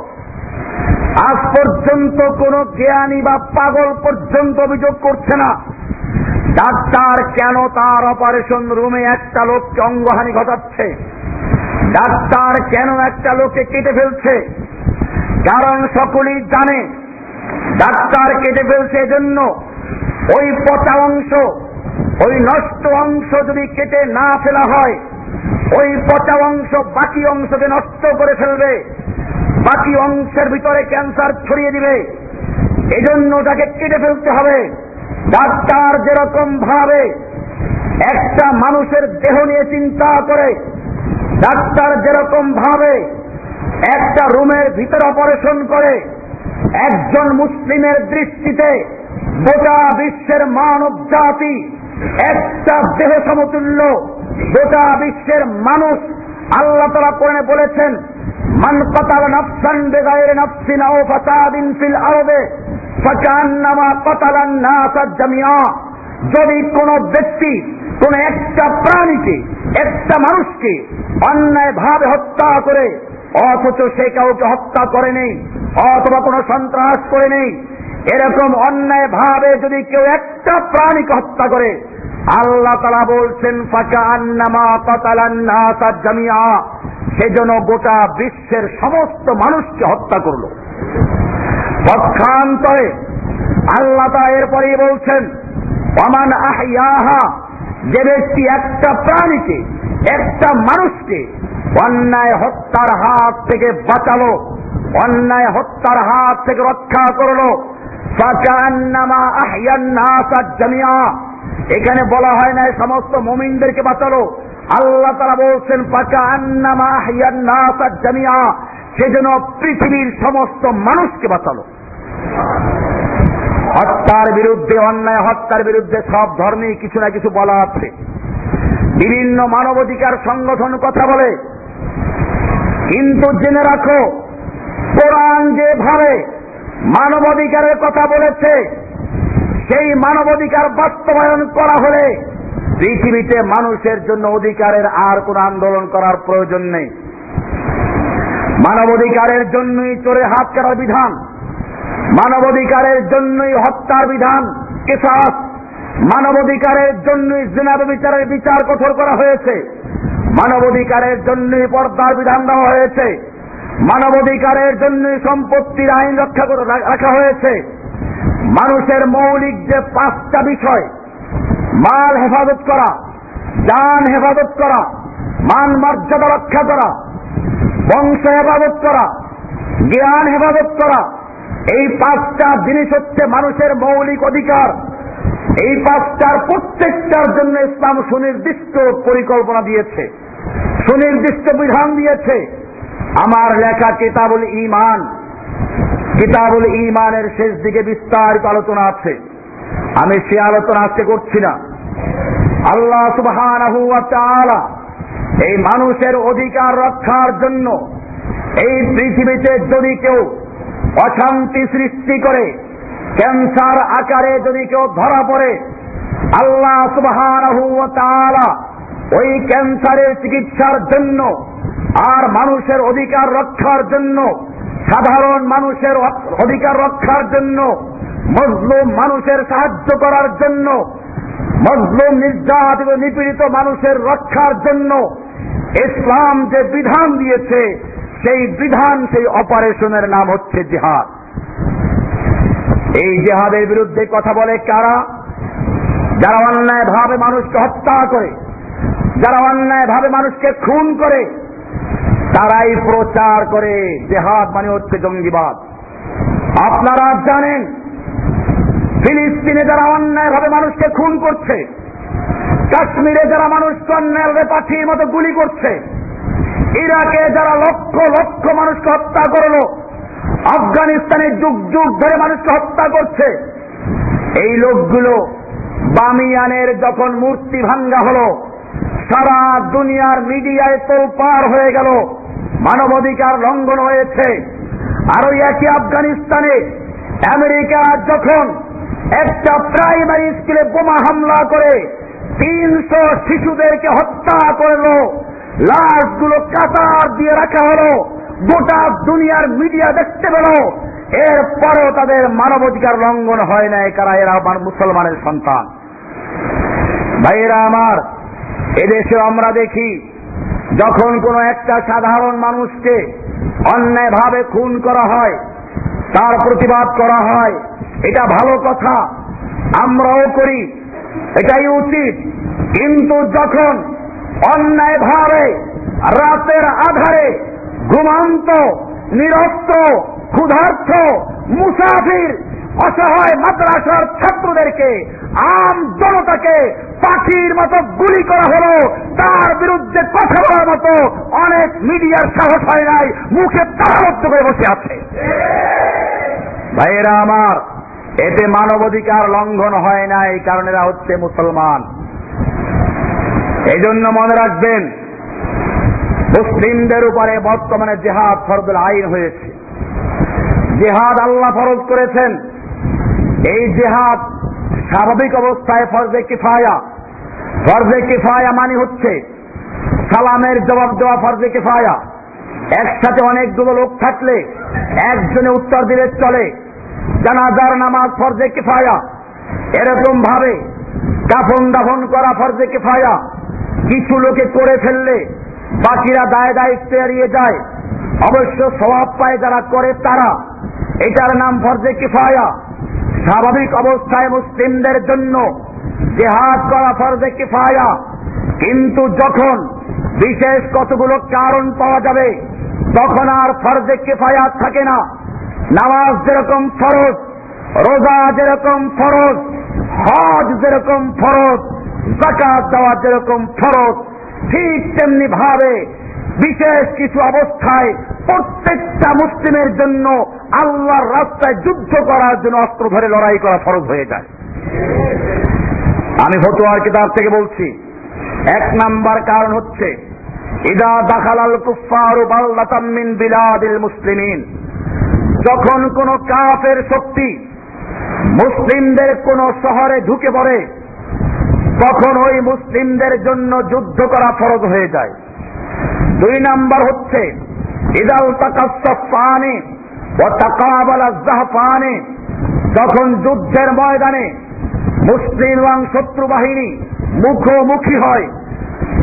আজ পর্যন্ত কোন জ্ঞানী বা পাগল পর্যন্ত অভিযোগ করছে না ডাক্তার কেন তার অপারেশন রুমে একটা লোককে অঙ্গহানি ঘটাচ্ছে, ডাক্তার কেন একটা লোককে কেটে ফেলছে। কারণ সকলেই জানে ডাক্তার কেটে ফেলছে এজন্য ওই পচা অংশ, ওই নষ্ট অংশ যদি কেটে না ফেলা হয়, ওই পচা অংশ বাকি অংশকে নষ্ট করে ফেলবে, বাকি অংশের ভিতরে ক্যান্সার ছড়িয়ে দিবে। এজন্য তাকে কেটে ফেলতে হবে। ডাক্তার যেরকম ভাবে একটা মানুষের দেহ নিয়ে চিন্তা করে, ডাক্তার যেরকম ভাবে একটা রুমের ভিতরে অপারেশন করে, একজন মুসলিমের দৃষ্টিতে গোটা বিশ্বের মানব জাতি একটা দেহ সমতুল্য। গোটা বিশ্বের মানুষ, আল্লাহ তাআলা কোরআনে বলেছেন, মান কাতালা নাফসান বিগাইরি নাফসিন আও ফাসাদিন ফিল আরদি ফাকান্নামা কাতালান নাসা জামিআ। যদি কোন ব্যক্তি কোন একটা প্রাণীকে, একটা মানুষকে অন্যায় ভাবে হত্যা করে, অথচ সে কাউকে হত্যা করে নেই অথবা কোনো সন্ত্রাস করে নেই, এরকম অন্যায় ভাবে যদি কেউ একটা প্রাণীকে হত্যা করে, আল্লাহ তাআলা বলছেন ফাকান্নামা কাতালান নাসা জামিআ, সেজন্য গোটা বিশ্বের সমস্ত মানুষকে হত্যা করলো। পক্ষান্তরে আল্লাহ তাআলা এরপরেই বলছেন ওয়ামান আহইয়াহা, যে ব্যক্তি একটা প্রাণীকে, একটা মানুষকে অন্যায় হত্যার হাত থেকে বাঁচালো, অন্যায় হত্যার হাত থেকে রক্ষা করলো, ফাকান্নামা আহইয়ান নাসা জামিআ। এখানে বলা হয় না সমস্ত মুমিনদেরকে বাঁচালো, আল্লাহ তাআলা বলছেন ফাকান্নামা আহইয়ান নাসা জামিআ, সেজন্য পৃথিবীর সমস্ত মানুষকে বাঁচালো। হত্যার বিরুদ্ধে, অন্যায় হত্যার বিরুদ্ধে সব ধর্মেই কিছু না কিছু বলা আছে। বিভিন্ন মানবাধিকার সংগঠন কথা বলে, কিন্তু জেনে রাখো কোরআন যেভাবে মানবাধিকারের কথা বলেছে, সেই মানবাধিকার বাস্তবায়ন করা হলে পৃথিবীতে মানুষের জন্য অধিকারের আর কোন আন্দোলন করার প্রয়োজন নেই। মানবাধিকারের জন্যই চোরে হাত কাটার বিধান, মানবাধিকারের জন্যই হত্যার বিধান, কিসাস, মানবাধিকারের জন্য জিনা বিচারের বিচার কঠোর করা হয়েছে, মানবাধিকারের জন্য পর্দার বিধান দেওয়া হয়েছে, মানবাধিকারের জন্য সম্পত্তির আইন রক্ষা করে রাখা হয়েছে। মানুষের মৌলিক যে 5টা বিষয়, মাল হেফাজত করা, জান হেফাজত করা, মান মর্যাদা রক্ষা করা, বংশ হেফাজত করা, জ্ঞান হেফাজত করা, এই 5টা জিনিস হচ্ছে মানুষের মৌলিক অধিকার। এই 5টার প্রত্যেকটার জন্য ইসলাম সুনির্দিষ্ট পরিকল্পনা দিয়েছে, সুনির্দিষ্ট বিধান দিয়েছে। আমার লেখা কিতাবুল ঈমান, কিতাবুল ঈমানের শেষ দিকে বিস্তারিত আলোচনা আছে। আমি সে আলোচনা আজকে করছি না। আল্লাহ সুবহানাহু ওয়া তাআলা এই মানুষের অধিকার রক্ষার জন্য এই পৃথিবীতে যদি কেউ অশান্তি সৃষ্টি করে, ক্যান্সার আকারে যদি কেউ ধরা পড়ে, আল্লাহ সুবহানাহু ওয়া তাআলা ওই ক্যান্সারের চিকিৎসার জন্য আর মানুষের অধিকার রক্ষার জন্য, সাধারণ মানুষের অধিকার রক্ষার জন্য, মজলুম মানুষের সাহায্য করার জন্য, মজলুম নির্যাতিত নিপীড়িত মানুষের রক্ষার জন্য ইসলাম যে বিধান দিয়েছে, সেই বিধান, সেই অপারেশনের নাম হচ্ছে জিহাদ। এই জিহাদের বিরুদ্ধে কথা বলে কারা? যারা অন্যায়ভাবে মানুষকে হত্যা করে, যারা অন্যায়ভাবে মানুষকে খুন করে, তারাই প্রচার করে জিহাদ মানে হচ্ছে জঙ্গিবাদ। আপনারা জানেন ফিলিস্তিনে যারা অন্যায়ভাবে মানুষকে খুন করছে, কাশ্মীরে যারা মানুষকে অন্যায়ভাবে পাখির মতো গুলি করছে, ইরাকে যারা লক্ষ লক্ষ মানুষকে হত্যা করলো, আফগানিস্তানে যুগ যুগ ধরে মানুষকে হত্যা করছে, এই লোকগুলো বামিয়ানের যখন মূর্তি ভাঙ্গা হলো, সারা দুনিয়ার মিডিয়ায় তোলপাড় হয়ে গেল, মানবাধিকার লঙ্ঘন হয়েছে। আর ওই একই আফগানিস্তানে আমেরিকা যখন একটা প্রাইমারি স্কুলে বোমা হামলা করে 300 শিশুদেরকে হত্যা করলো, লাশগুলো কাতার দিয়ে রাখা হলো, গোটা দুনিয়ার মিডিয়া দেখতে পেল, এরপরেও তাদের মানবাধিকার লঙ্ঘন হয় নাই। কারা? এরা মুসলমানের সন্তান। ভাইয়েরা আমার, এদেশে আমরা দেখি যখন কোনো একটা সাধারণ মানুষকে অন্যায়ভাবে খুন করা হয়, তার প্রতিবাদ করা হয়, এটা ভালো কথা, আমরাও করি, এটাই উচিত। কিন্তু যখন অন্যায়ভাবে রাতের আধারে ঘুমান্ত, নিরস্ত্র, ক্ষুধার্ত, মুসাফির, অসহায় মাদ্রাসার ছাত্রদেরকে, আম জনতাকে পাখির মতো গুলি করা হলো, তার বিরুদ্ধে কথা বলার মতো অনেক মিডিয়ার সাহস হয় নাই, মুখে তালাবদ্ধ করে বসে আছে। ভাইয়েরা আমার, এতে মানবাধিকার লঙ্ঘন হয় নাই, কারণ এরা হচ্ছে মুসলমান। এই জন্য মনে রাখবেন, মুসলিমদের উপরে বর্তমানে জিহাদ ফরজুল আইন হয়েছে। জিহাদ আল্লাহ ফরজ করেছেন। এই জিহাদ স্বাভাবিক অবস্থায় ফরজে কিফায়া। ফরজে কিফায়া মানে হচ্ছে সালামের জবাব দেওয়া ফরজে কিফায়া। একসাথে অনেকগুলো লোক থাকলে একজনে উত্তর দিলে চলে। জানাজার নামাজ ফরজে কিফায়া। এরকম ভাবে কাফন দাফন করা ফরজে কিফায়া। কিছু লোকে করে ফেললে বাকিরা দায় দায়িত্ব এড়িয়ে যায়, অবশ্য সওয়াব পায় যারা করে তারা। এটার নাম ফরজে কিফায়া। স্বাভাবিক অবস্থায় মুসলিমদের জন্য জিহাদ করা ফরজে কিফায়া, কিন্তু যখন বিশেষ কতগুলো কারণ পাওয়া যাবে তখন আর ফরজে কিফায়া থাকে না। নামাজ যেরকম ফরজ, রোজা যেরকম ফরজ, হজ যেরকম ফরজ, যাকাত দেওয়া যেরকম ফরজ, ঠিক তেমনি ভাবে বিশেষ কিছু অবস্থায় প্রত্যেকটা মুসলিমের জন্য আল্লাহর রাস্তায় যুদ্ধ করার জন্য অস্ত্র ধরে লড়াই করা ফরজ হয়ে যায়। আমি ফতোয়ার কিতাব থেকে বলছি, 1 নাম্বার কারণ হচ্ছে ইদা দাখালাল কুফফারু বালদাতাম মিন বিলাদিল মুসলিমিন, যখন কোন কাফের শক্তি মুসলিমদের কোন শহরে ঢুকে পড়ে তখন ওই মুসলিমদের জন্য যুদ্ধ করা ফরজ হয়ে যায়। 2 নাম্বার হচ্ছে ইদাল তাকাসসাফানি ওয়া তাকাবালা যাহফানি, যখন যুদ্ধের ময়দানে মুসলিম এবং শত্রু বাহিনী মুখোমুখি হয়,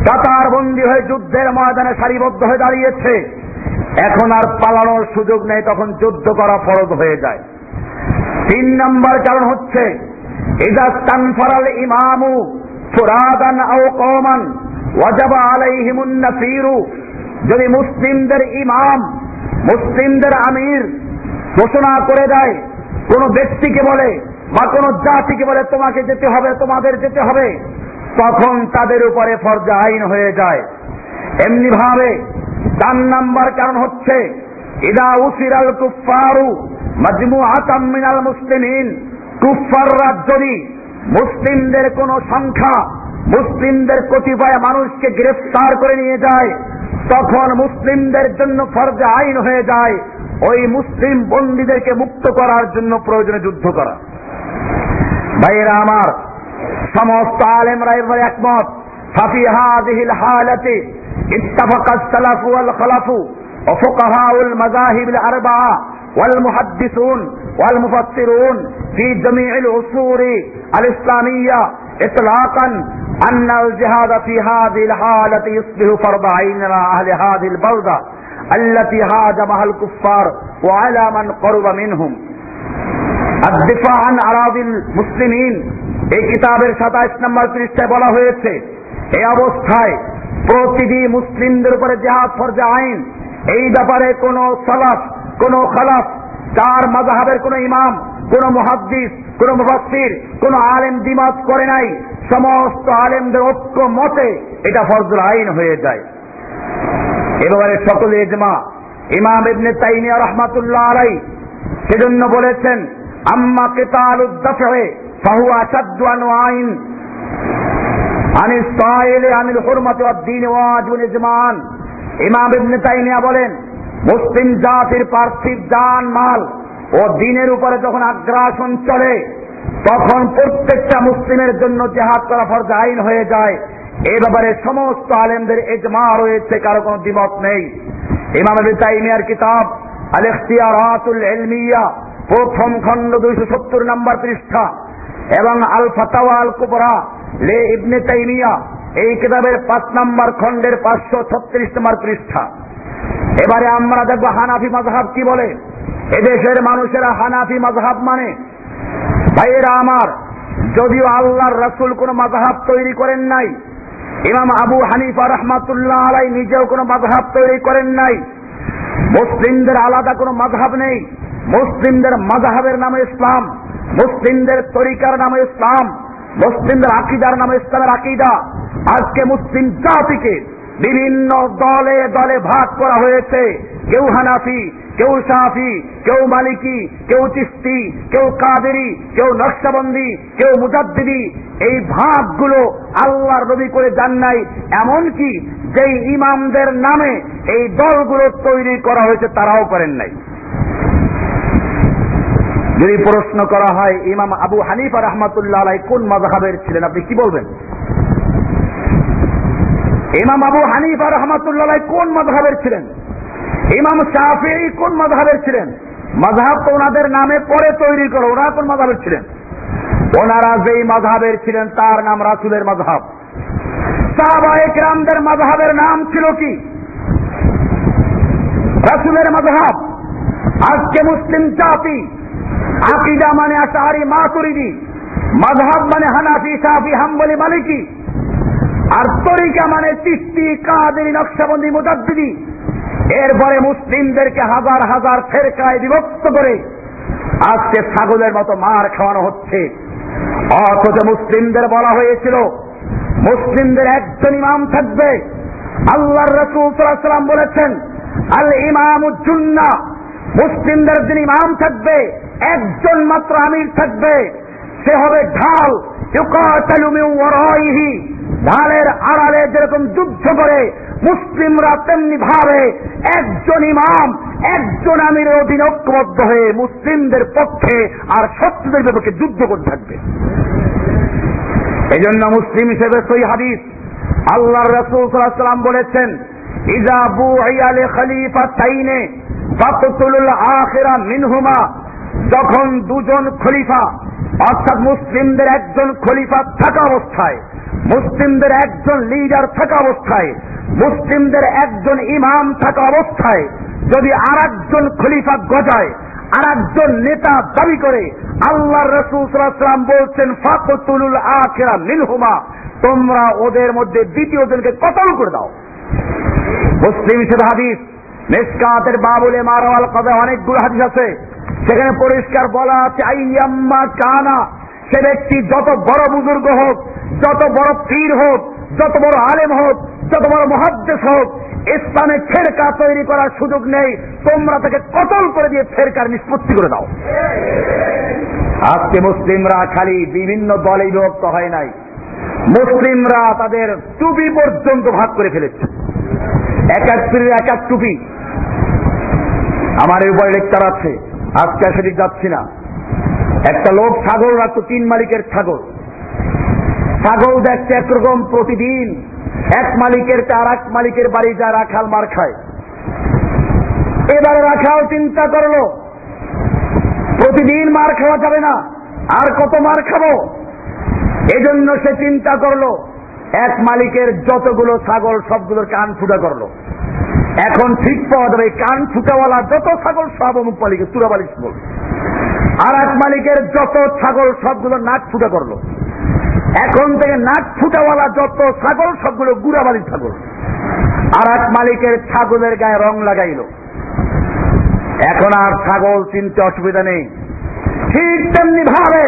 কাতারবন্দি হয়ে যুদ্ধের ময়দানে সারিবদ্ধ হয়ে দাঁড়িয়েছে। এখন আর পালানোর সুযোগ নেই, তখন যুদ্ধ করা ফরজ হয়ে যায়। 3 নম্বর কারণ হচ্ছে ইযা তানফারাল ইমামু ফুরাদান আও কওমান ওয়াজাবা আলাইহিমুন নাসিরু, যদি মুসলিমদের ইমাম, মুসলিমদের আমির ঘোষণা করে দেয়, কোন ব্যক্তিকে বলে বা কোন জাতিকে বলে তোমাকে যেতে হবে, তোমাদের যেতে হবে, তখন তাদের উপরে ফরজ আইন হয়ে যায়। এমনি ভাবে 4 নম্বর কারণ হচ্ছে ইদা উসিরাল কুফফারু মাজমুআতাম মিনাল মুসলিমিন, কুফফাররা যদি মুসলিমদের কোন সংখ্যা, মুসলিমদের কতিপয় মানুষকে গ্রেফতার করে নিয়ে যায়, তখন মুসলিমদের জন্য ফরজ আইন হয়ে যায় ওই মুসলিম বন্দীদেরকে মুক্ত করার জন্য প্রয়োজনে যুদ্ধ করা। ভাইয়েরা আমার, সমস্ত আলেমরা এবারে একমত, ফাফি হাযিহিল হালাতি ইত্তাফাকাস সালাফু ওয়াল খালাফু ওয়া ফুকাহাউল মাযাহিবিল আরবা'a ওয়াল মুহাদ্দিসুন ওয়াল মুফাসসিরুন ফি জামি'িল উসুরি আল ইসলামিয়্যা ইতলাকান আন্নাল জিহাদ ফি হাযিহিল হালাতি ইসবিহু ফারদ আইন আলা আহলি হাযিহিল বালদা আল্লাতী হাজামাহাল কুফফার ওয়া আলা মান ক্বারবা মিনহুম আদ-দিফা আন আরাদিল মুসলিমিন। এই কিতাবের 27 নম্বর পৃষ্ঠায় বলা হয়েছে, এই অবস্থায় প্রতিটি মুসলিমদের উপরে জিহাদ ফরজ আইন। এই ব্যাপারে কোন সালাফ, কোন খালাফ, চার মাযহাবের কোন ইমাম, কোন মুহাদ্দিস, কোন মুফাসসির, কোন আলেম দ্বিমত করে নাই। সমস্ত আলেমদের ঐক্য মতে এটা ফরজুল আইন হয়ে যায়। এবারে সকলে ইজমা। ইমাম ইবনে তাইমিয়া রাহমাতুল্লাহ আলাইহি সেজন্য বলেছেন, আম্মা কিতালুদ দাফে ফাহুয়া আশাদ্দু আনওয়াইন আনিস সাইলি আনিল হুরমাতি ওয়াদ দ্বীন ওয়াজিবুল ইজমান। ইমাম ইবনে তাইমিয়া বলেন, মুসলিম জাতির পার্থিব জান মাল ও দ্বীনের উপরে যখন আগ্রাসন চলে, তখন প্রত্যেকটা মুসলিমের জন্য জিহাদ করা ফরজ আইন হয়ে যায়। এই ব্যাপারে সমস্ত আলেমদের ইজমা রয়েছে, কারো কোনো দ্বিমত নেই। ইমাম ইবনে তাইমিয়ার কিতাব আল ইখতিয়ারাতুল ইলমিয়া প্রথম খণ্ড 270 নম্বর পৃষ্ঠা এবং আল ফাতাওয়া আল কুবরা লে ইবনে তাইমিয়া এই কিতাবের 5 নম্বর খণ্ডের 536 নম্বর পৃষ্ঠা। এবারে আমরা দেখব হানাফি মাযহাব কি বলে। এদেশের মানুষেরা হানাফি মাযহাব মানে, ভাইয়েরা আমার, যদিও আল্লাহর রাসূল কোন মাযহাব তৈরি করেন নাই, ইমাম আবু হানিফা রাহমাতুল্লাহ আলাইহি নিজেও কোন মাযহাব তৈরি করেন নাই, মুসলিমদের আলাদা কোন মাযহাব নেই। মুসলিমদের মাযহাবের নাম ইসলাম, মুসলিমদের তরিকার নাম ইসলাম, মুসলিমদের আকীদার নাম ইসলামের আকীদা। আজকে মুসলিম জাতিকে বিভিন্ন দলে দলে ভাগ করা হয়েছে। কেউ হানাফি, কেউ শাফি, কেউ মালিকি, কেউ চিশতি, কেউ কাদেরি, কেউ নকশবন্দি, কেউ মুজাদ্দিদি। এই ভাগগুলো আল্লাহর নবী করে যান নাই। এমনকি যেই ইমামদের নামে এই দলগুলো তৈরি করা হয়েছে তারাও করেন নাই। যদি প্রশ্ন করা হয় ইমাম আবু হানিফা রাহমাতুল্লাহ আলাইহি কোন মাযহাবের ছিলেন, আপনি কি বলবেন? ইমাম আবু হানিফা রাহমাতুল্লাহ আলাইহি কোন মাযহাবের ছিলেন? ইমাম শাফিঈ কোন মাযহাবের ছিলেন? মাযহাব তো ওনাদের নামে পরে তৈরি করো, ওনারা কোন মাযহাবের ছিলেন? ওনারা যেই মাযহাবের ছিলেন তার নাম রাসূলের মাযহাব। সাহাবায়ে কেরামদের মাযহাবের নাম ছিল কি? রাসূলের মাযহাব। আজকে মুসলিম জাতি আকীদা মানে আশআরী মাতুরিদি, মাযহাব মানে হানাফি, শাফি, হাম্বলি, মালিকি, আর তরিকা মানে চিশতি, কাদেরি, নকশবন্দি, মুজাদ্দিদি। এরপরে মুসলিমদেরকে হাজার হাজার ফেরকায় বিভক্ত করে আজকে ছাগলের মতো মার খাওয়ানো হচ্ছে। অথচ মুসলিমদের বলা হয়েছিল মুসলিমদের একজন ইমাম থাকবে। আল্লাহর রাসূল সাল্লাল্লাহু আলাইহি ওয়াসাল্লাম বলেছেন, আল ইমামুজ জুন্নাহ, মুসলিমদের যিনি ইমাম থাকবে একজন মাত্র আমির থাকবে, সে হবে ঢাল। ইউকাতালু মিন ওয়ারাইহি, ঢালের আড়ালে যেরকম যুদ্ধ করে মুসলিমরা তেমনি ভাবে একজন ইমাম, একজন আমিরের অধীনে ঐক্যবদ্ধ হয়ে মুসলিমদের পক্ষে আর শত্রুদের বিপক্ষে যুদ্ধ করতে থাকবে। এজন্য মুসলিম হিসেবে সহিহ হাদিস আল্লাহর রাসূল সাল্লাল্লাহু আলাইহি ওয়াসাল্লাম বলেছেন, ইযা বুইয়া লি খলিফাতাইনে ফাকতুলুল আখিরা মিনহুমা, যখন দুজন খলিফা অর্থাৎ মুসলিমদের একজন খলিফা থাকা অবস্থায়, মুসলিমদের একজন লিডার থাকা অবস্থায়, মুসলিমদের একজন ইমাম থাকা অবস্থায় যদি আর একজন খলিফা গজায়, আর একজন নেতা দাবি করে, আল্লাহর রাসূল সাল্লাল্লাহু আলাইহি ওয়াসাল্লাম বলছেন ফাকতুলুল আখিরা মিনহুমা, তোমরা ওদের মধ্যে দ্বিতীয় জনকে কতল করে দাও। মুসলিম শরীফ হাদিস, মিসকাতের বাবুলে মারাওয়াল কদা অনেকগুলো হাদিস আছে, সেখানে পরিষ্কার বলা আছে আইয়াম্মা কানা, সে ব্যক্তি যত বড় বুজুর্গ হোক, যত বড় পীর হোক, যত বড় আলেম হোক, যত বড় মুহাদ্দিস হোক, ইসলামে ফেরকা তৈরি করার সুযোগ নেই, তোমরা তাকে কতল করে দিয়ে ফেরকার নিষ্পত্তি করে দাও। আজকে মুসলিমরা খালি বিভিন্ন দলে বিভক্ত হয় নাই, মুসলিমরা তাদের টুপি পর্যন্ত ভাগ করে ফেলেছে। এক এক পীরের এক এক টুপি। আমার এই উপরে লেকচার আছে, আজকে সেদিক যাচ্ছি না। একটা লোক ছাগল রাখতো, 3 মালিকের ছাগল। ছাগল দেখতে একরকম, প্রতিদিন এক মালিকের আর এক মালিকের বাড়ি যা রাখাল মার খায়। এবারে রাখাল চিন্তা করলো প্রতিদিন মার খাওয়া যাবে না, আর কত মার খাবো। এজন্য সে চিন্তা করলো এক মালিকের যতগুলো ছাগল সবগুলোর কান ফুটা করলো। এখন ঠিক পাওয়া যাবে কান ফুটাওয়ালা যত ছাগল সব অমুক মালিকের তুরাবালিশ বল। আর এক মালিকের যত ছাগল সবগুলো নাক ফুটা করলো। এখন থেকে নাক ফুটাওয়ালা যত ছাগল সবগুলো গুড়াবালি ছাগল। আর এক মালিকের ছাগলের গায়ে রং লাগাইল। এখন আর ছাগল চিনতে অসুবিধা নেই। ঠিক তেমনি ভাবে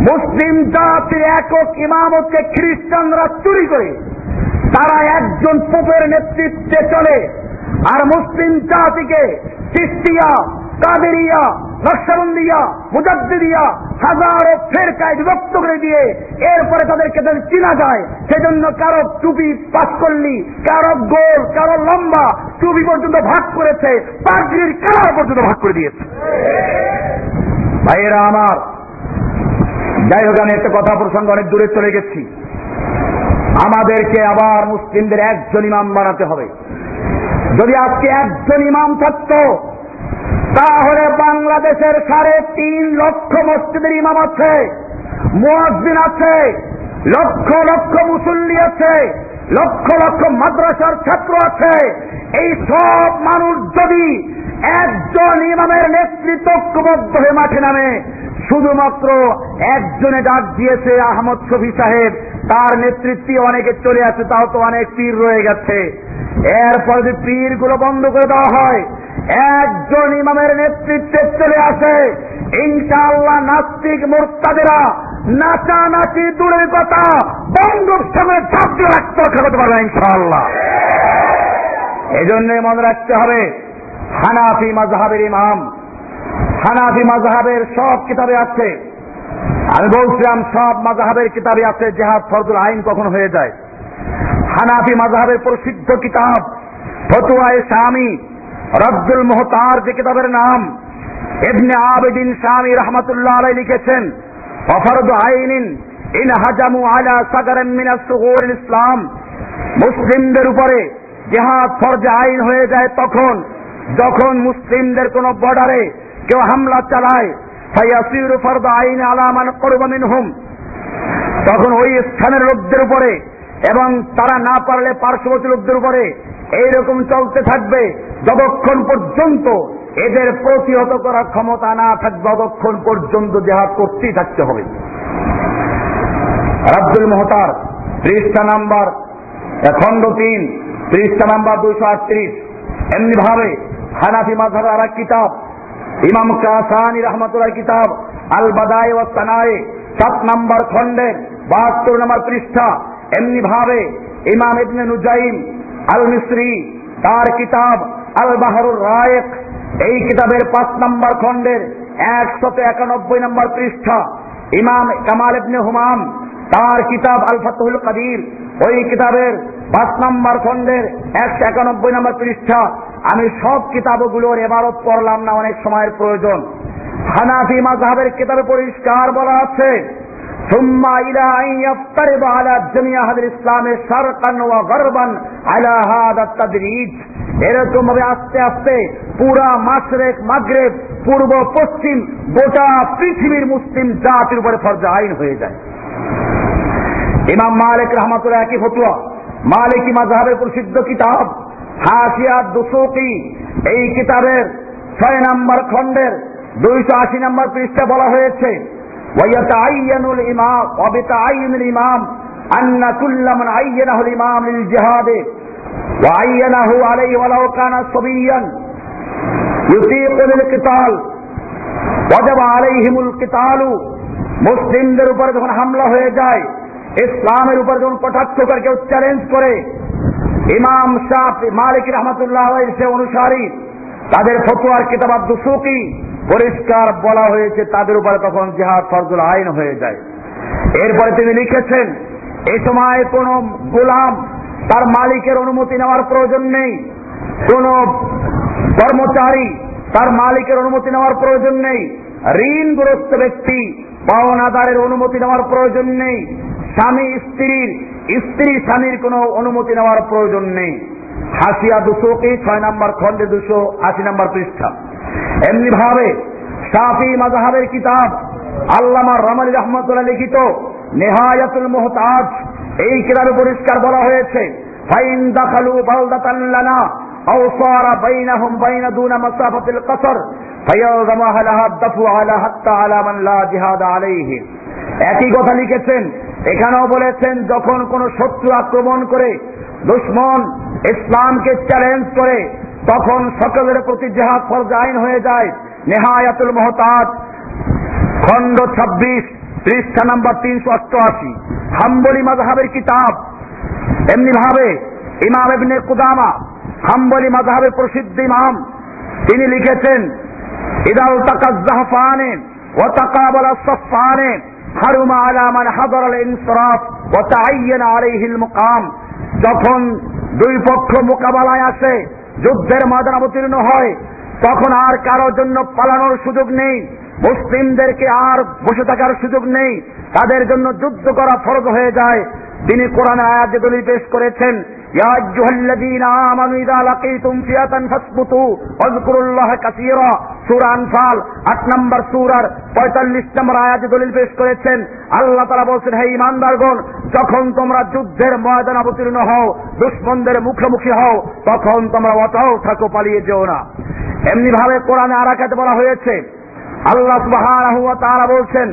মুসলিম জাতির একক ইমামতকে খ্রিস্টানরা চুরি করে, তারা একজন পোপের নেতৃত্বে চলে, আর মুসলিম জাতিকে চিশতিয়া, কাদেরিয়া, নকশবন্দিয়া, মুজাদ্দিদিয়া হাজারো ফেরকায় বিভক্ত করে দিয়ে এরপরে তাদেরকে চিনা যায়। সেজন্য কারো টুপি পাঁচকল্লি, কারো গোল, কারো লম্বা, টুপি পর্যন্ত ভাগ করেছে, পাগড়ির কালার পর্যন্ত ভাগ করে দিয়েছে। ভাইয়েরা আমার, যাই হোক, আমি একটা কথা প্রসঙ্গ অনেক দূরে চলে গেছি। আমাদেরকে আবার মুসলিমদের একজন ইমাম বানাতে হবে। যদি আজকে একজন ইমাম থাকতো, তাহলে বাংলাদেশের 3.5 লক্ষ মসজিদের ইমাম আছে, মুয়াজ্জিন আছে, লক্ষ লক্ষ মুসল্লি আছে, লক্ষ লক্ষ মাদ্রাসার ছাত্র আছে। এই সব মানুষ যদি একজন ইমামের নেতৃত্বে ঐক্যবদ্ধ হয়ে মাঠে নামে, শুধুমাত্র একজনে ডাক দিয়েছে আহমদ শফি সাহেব, তার নেতৃত্বে অনেকে চলে আসে, তাও তো অনেক পীর রয়ে গেছে। এরপর যদি পীর গুলো বন্ধ করে দেওয়া হয়, একজন ইমামের নেতৃত্বে চলে আসে, ইনশাআল্লাহ নাস্তিক মুরতাদেরা নাচানাচি দূরের কথা, বঙ্গোপসাগরে ঝাঁপ দিয়ে রক্ষা করতে পারবে ইনশাআল্লাহ। এজন্য মনে রাখতে হবে, হানাফি মাযহাবের ইমাম, হানাফি মাযহাবের সব কিতাবে আছে। আমি বলছিলাম সব মাযহাবের কিতাবে আছে জিহাদ ফরজুল আইন কখন হয়ে যায়। হানাফি মাযহাবের প্রসিদ্ধ কিতাব ফতোয়ায়ে শামী, রদ্দুল মুহতার যে কিতাবের নাম, ইবনে আবিদিন শামী রাহমাতুল্লাহ আলাইহি লিখেছেন, ফরজু আইনিন ইন হাজামু আলা সাগরিন মিনাস সুগুরিল ইসলাম। মুসলিমদের উপরে জিহাদ ফরজে আইন হয়ে যায় তখন যখন মুসলিমদের কোন বর্ডারে কেউ হামলা চালায়, ফায়াসিরু ফরজু আইন আলা মান কুরবা মিনহুম, তখন ওই স্থানের লোকদের উপরে এবং তারা না পারলে পার্শ্ববর্তী লোকদের উপরে এইরকম চলতে থাকবে যতক্ষণ পর্যন্ত এদের প্রতিহত করার ক্ষমতা না থাকবে, ততক্ষণ পর্যন্ত জিহাদ করতেই থাকতে হবে। রদ্দুল মুহতার পৃষ্ঠা নাম্বার খণ্ড 3 পৃষ্ঠা নাম্বার 238। এমনি ভাবে হানাফি মাযহাবের আরেক কিতাব ইমাম কাসানি রাহমাতুল্লাহ কিতাব আল বাদায়ে ওয়াস সানায়ে 7 নম্বর খণ্ডের 72 নম্বর পৃষ্ঠা। এমনি ভাবে ইমাম ইবনে নুজাইম আল মিসরি তার কিতাব আল বাহরুর রায়েক, এই কিতাবের 5 নম্বর খণ্ডের 191 নম্বর পৃষ্ঠা। ইমাম কামাল ইবনে হুমাম তার কিতাব আল ফাতহুল কাদির, ওই কিতাবের 5 নম্বর খণ্ডের 191 নম্বর পৃষ্ঠা। আমি সব কিতাবগুলোর এবারত পড়লাম না, অনেক সময়ের প্রয়োজন। হানাফি মাযহাবের কিতাবে পরিষ্কার বলা আছে, সুম্মা ইলা আন ইফতারিবা আলা জামিয়া আহলিল ইসলাম শারকান ওয়া গারবান আলা হাদা তাদরিজ। এরকম ভাবে আস্তে আস্তে পুরা মাশরিক মাগরিব পূর্ব পশ্চিম গোটা পৃথিবীর মুসলিম জাতির উপরে ফরজ আইন হয়ে যায়। ইমাম মালিক রাহমাতুল্লাহ একই ফতোয়া, মালিকি মাযহাবের প্রসিদ্ধ কিতাব হাশিয়া দুসুকি, এই কিতাবের 6 নম্বর খণ্ডের 280 নম্বর পৃষ্ঠা বলা হয়েছে, ওয়ায়াতাআইয়ানুল ইমাম ওয়া বিতাআইয়ুনিল ইমাম আন্না কুল্লা মান আইয়ানাহুল ইমাম লিল জিহাদে ওয়া আইয়ানাহু আলাইহি ওয়ালাউ কানা সাবিয়্যান ইউতিকু লিল কিতাল ওয়াজাবা আলাইহিমুল কিতালু। মুসলিমদের উপর যখন হামলা হয়ে যায়, ইসলামের উপর যখন কটাক্ষ করে কেউ চ্যালেঞ্জ করে, ইমাম শাফি মালিক রাহমাতুল্লাহ আলাইহি সে অনুসারী তাদের ফতোয়ার কিতাব দুসুকি পরিষ্কার বলা হয়েছে তাদের উপরে তখন জিহাদ ফরজুল আইন হয়ে যায়। এরপরে তিনি লিখেছেন, এই সময় কোন গোলাম তার মালিকের অনুমতি নেওয়ার প্রয়োজন নেই, কোন কর্মচারী তার মালিকের অনুমতি নেওয়ার প্রয়োজন নেই, ঋণগ্রস্ত ব্যক্তি পাওনাদারের অনুমতি নেওয়ার প্রয়োজন নেই, স্বামী স্ত্রীর স্ত্রী স্বামীর কোনো অনুমতি নেওয়ার প্রয়োজন নেই। হাসিয়া দুসুকি 6 নম্বর খণ্ডে 280 নম্বর পৃষ্ঠা। এমনি ভাবে শাফি মাযহাবের কিতাব আল্লামা রামালি রাহমাতুল্লাহ লিখিত নিহায়াতুল মুহতাজ, এই কিতাবে পরিষ্কার বলা হয়েছে, ফাইন দাখালু বালদাতান লানা আও সারা বাইনাহুম বাইনা দুনা মাসাফাতিল কসর ফায়ালজামু আহলাহা দাফু আলা হাত্তা আলা মান লা জিহাদ আলাইহি। একই কথা লিখেছেন, এখানেও বলেছেন যখন কোন শত্রু আক্রমণ করে, দুশমন ইসলামকে চ্যালেঞ্জ করে, তখন সকলের প্রতি জিহাদ ফরজ আইন হয়ে যায়। নিহায়াতুল মুহতাজ খণ্ড 26 পৃষ্ঠা নম্বর 388। হাম্বলি মাযহাবের কিতাব এমনি ভাবে ইমাম ইবনে কুদামা হাম্বলি মাযহাবের প্রসিদ্ধ ইমাম, তিনি লিখেছেন, ইদাল তাকাজ জাহফানে ওয়া তাকাবালা সাফানে হারুমা আলা মান হাদারাল ইনসরাফ ওয়া তাআয়্যানা আলাইহিল মুকাম। যখন দুই পক্ষ মোকাবেলায় আসে, যুদ্ধের ময়দান অবতীর্ণ হয়, তখন আর কারোর জন্য পালানোর সুযোগ নেই, মুসলিমদেরকে আর বসে থাকার সুযোগ নেই, তাদের জন্য যুদ্ধ করা ফরজ হয়ে যায়। তিনি কোরআন আয়াত দলিল পেশ করেছেন, ইয়া আইয়ুহাল্লাযীনা আমানু ইযা লাকীতুম ফিয়াতান ফাসবুতু ওয়াযকুরুল্লাহা কাসীরা। সূরা আনফাল 8 নম্বর সূরার 45 নম্বর আয়াতে দলিল পেশ করেছেন। আল্লাহ তাআলা বলেছেন, হে ঈমানদারগণ, যখন তোমরা যুদ্ধের ময়দানে অবতীর্ণ হও, দুশমনদের মুখোমুখি হও, তখন তোমরা অটল থাকো, পালিয়ে যেও না। এমনি ভাবে কোরআনে আর আয়াতে বলা হয়েছে, আল্লাহ সুবহানাহু ওয়া তাআলা বলছেন,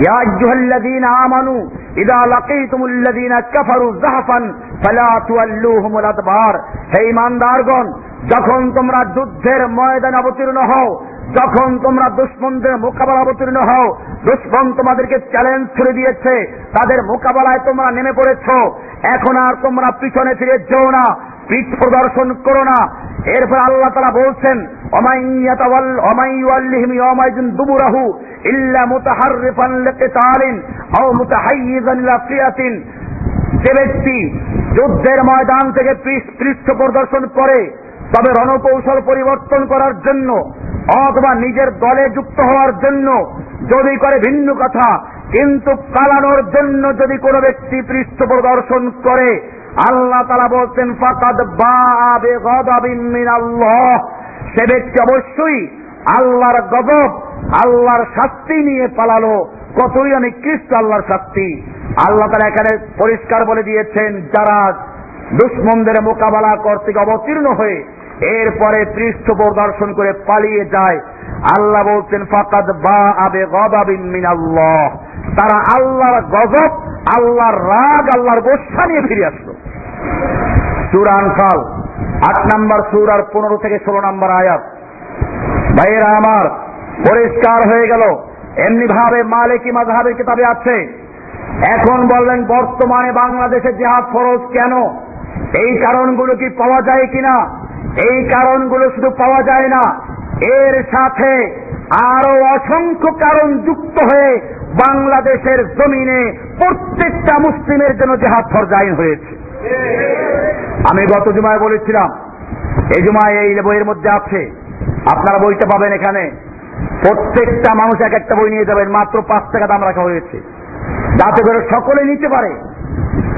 ইয়া আইয়ুহাল্লাযীনা আমানু ইযা লাকীতুমুল্লাযীনা কাফারু যাহফান ফালা তুওয়াল্লুহুমুল আদবার। হে ঈমানদারগণ, যখন তোমরা যুদ্ধের ময়দানে অবতীর্ণ হও, যখন তোমরা দুশমনদের মোকাবেলা অবতীর্ণ হও, দুশমন তোমাদেরকে চ্যালেঞ্জ ছুড়ে দিয়েছে, তাদের মোকাবেলায় তোমরা নেমে পড়েছো, এখন আর তোমরা পিছনে ফিরে যেও না, পিঠ প্রদর্শন করো না। এরপর আল্লাহ তাআলা বলছেন, ওমাই ইউআল্লিহিম ইয়াওমাইযিন দুবুরাহু ইল্লা মুতাহাররিফান লিকিতালিন আও মুতাহাইয়িজান ইলা ফিয়াতিন। যে ব্যক্তি যুদ্ধের ময়দান থেকে পৃষ্ঠ প্রদর্শন করে, তবে রণকৌশল পরিবর্তন করার জন্য অথবা নিজের দলে যুক্ত হওয়ার জন্য যদি করে ভিন্ন কথা, কিন্তু পালানোর জন্য যদি কোনো ব্যক্তি পৃষ্ঠ প্রদর্শন করে, আল্লাহ তাআলা বলছেন, ফাকাদ বাআ বিগাদাবিন মিনাল্লাহ। সে ব্যক্তি অবশ্যই আল্লাহর গজব, আল্লাহর শাস্তি নিয়ে পালালো। কতই নিকৃষ্ট আল্লাহর শাস্তি! আল্লাহ তাআলা এখানে পরিষ্কার বলে দিয়েছেন, যারা দুশমনদের মোকাবেলা করতে অবতীর্ণ হয়ে এরপরে পৃষ্ঠ প্রদর্শন করে পালিয়ে যায়, আল্লাহ বলছেন, ফাকাদ বাআ বিগাদাবিন মিনাল্লাহ। তারা আল্লাহর গজব, আল্লাহর রাগ, আল্লাহর গোসা নিয়ে ফিরে আসলো। সূরা আনফাল 8 নম্বর সূরার 15 থেকে 16 নম্বর আয়াত। ভাইয়েরা আমার, পরিষ্কার হয়ে গেল। এমনি ভাবে মালিকি মাযহাবের কিতাবে আছে। এখন বললেন, বর্তমানে বাংলাদেশে জিহাদ ফরজ কেন? এই কারণগুলো কি পাওয়া যায় কিনা? এই কারণগুলো শুধু পাওয়া যায় না, এর সাথে আরো অসংখ্য কারণ যুক্ত হয়ে বাংলাদেশের জমিনে প্রত্যেকটা মুসলিমের জন্য জিহাদ ফরজ আইন হয়েছে। আমি গত জুমায় বলেছিলাম, এই জুমায় এই বইয়ের মধ্যে আছে, আপনারা বইটা পাবেন এখানে। প্রত্যেকটা মানুষ এক একটা বই নিয়ে যাবেন, মাত্র 5 টাকা দাম রাখা হয়েছে, যাতে করে সকলে নিতে পারে।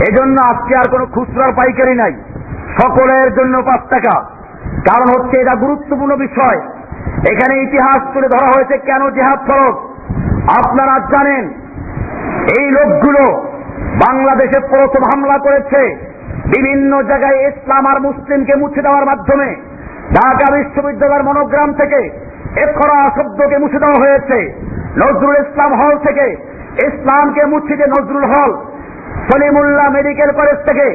এজন্য আজকে আর কোনো খুচরার পাইকারি নাই, সকলের জন্য 5 টাকা। কারণ হচ্ছে এটা গুরুত্বপূর্ণ বিষয়। এখানে ইতিহাস তুলে ধরা হয়েছে কেন জিহাদ ফরজ। আপনারা জানেন এই লোকগুলো বাংলাদেশে প্রথম হামলা করেছে বিভিন্ন জায়গায় ইসলাম আর মুসলিমকে মুছে দেওয়ার মাধ্যমে। ঢাকা বিশ্ববিদ্যালয়ের মনোগ্রাম থেকে ইকরা শব্দকে মুছে দেওয়া হয়েছে। নজরুল ইসলাম হল থেকে ইসলামকে মুছে দিয়ে নজরুল হল, সলিমুল্লাহ মেডিকেল কলেজ থেকে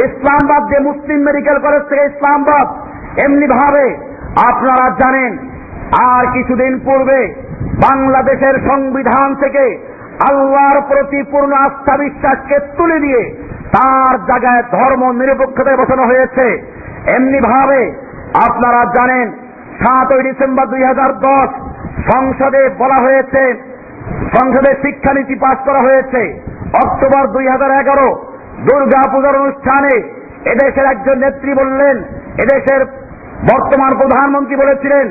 ইসলামাবাদ দিয়ে মুসলিম মেডিকেল কলেজ থেকে ইসলামাবাদ। এমনি ভাবে আপনারা জানেন আর কিছুদিন পূর্বে বাংলাদেশের সংবিধান থেকে আল্লাহর প্রতি পূর্ণ আস্থা বিশ্বাসকে তুলে দিয়ে তার জায়গায় ধর্ম নিরপেক্ষতায় বসানো হয়েছে। এমনি ভাবে আপনারা জানেন 7ই ডিসেম্বর 2010 সংসদে বলা হয়েছে, সংসদে শিক্ষানীতি পাস করা হয়েছে। অক্টোবর 2011 দুর্গা পূজার অনুষ্ঠানে এদেশের একজন নেত্রী বললেন, এদেশের বর্তমান প্রধানমন্ত্রী বলেছিলেন,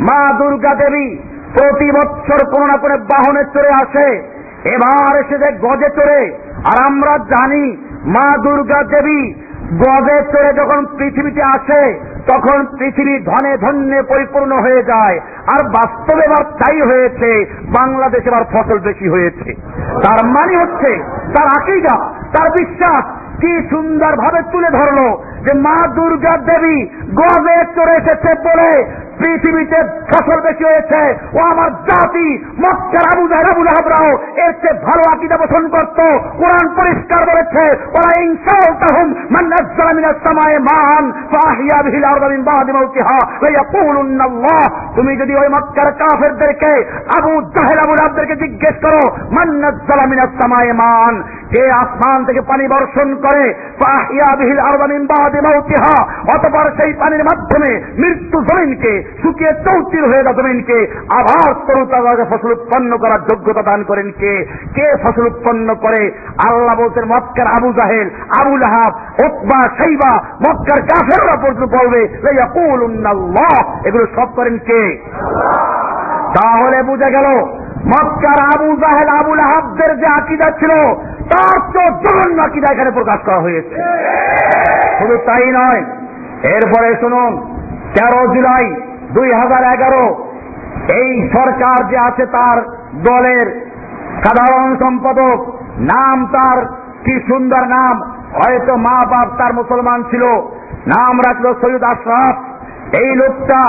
মা দুর্গা দেবী প্রতি বছর কোনো না কোনো বাহনে চড়ে আসে, এবার এসেছে গজে চড়ে। আর আমরা জানি মা দুর্গা দেবী গজে চড়ে যখন পৃথিবীতে আসে তখন পৃথিবী ধনে ধন্যে পরিপূর্ণ হয়ে যায়। আর বাস্তবে এবার তাই হয়েছে, বাংলাদেশে এবার ফসল বেশি হয়েছে। তার মানে হচ্ছে তার আকীদা, তার বিশ্বাস কি সুন্দর ভাবে তুলে ধরলো যে মা দুর্গা দেবী গজে চড়ে এসেছে বলে পৃথিবীতে ফসল বেশি হয়েছে। ও আমার জাতি মক্কার আবু জাহেল আবু লাহাবরাও এর চেয়ে ভালো আকীদা পোষণ করত। কোরআন পরিষ্কার বলেছে, ওরা ইনসালতাহুম মান নাযালা মিনাস সামায়ে মান ফাহিয়া বিহিল আরদা মিন বাদি মাউতিহা ওয়া ইয়াকুলুন্নাল্লাহ। তুমি যদি ওই মক্কার কাফেরদেরকে আবু জাহেল আবু লাহাবদেরকে জিজ্ঞেস করো, মান নাযালা মিনাস সামায়ে মান, কে আসমান থেকে পানি বর্ষণ করে, ফাহিয়া বিহিল আরদা মিন বাদি মাউতিহা, অতঃপর সেই পানির মাধ্যমে মৃত্যু জমিনকে শুকিয়ে চৌচির হয়ে যাওয়া জমিনকে আবার তরুতাজা ফসল উৎপন্ন করার যোগ্যতা দান করেন কে? কে ফসল উৎপন্ন করে? আল্লাহ বলছেন মক্কার আবু জাহেল আবু লাহাব উতবা শাইবা মক্কার কাফেররা পর্যন্ত বলবে লায়াকুলুন্নাল্লাহ। এগুলো সব করেন কে? তাহলে বুঝা গেল মক্কার আবু জাহেল আবু লাহাবদের যে আকীদা ছিল তার তো জঘন্য আকীদা এখানে প্রকাশ করা হয়েছে। শুধু তাই নয়, এরপরে শুনুন 13 জুলাই 2011 এই সরকার যে আছে তার দলের সাধারণ সম্পাদক, নাম তার কি সুন্দর নাম, হয়তো মা বাপ তার মুসলমান ছিল, নাম রাখলো সৈয়দ আশরাফ। এই লোকটা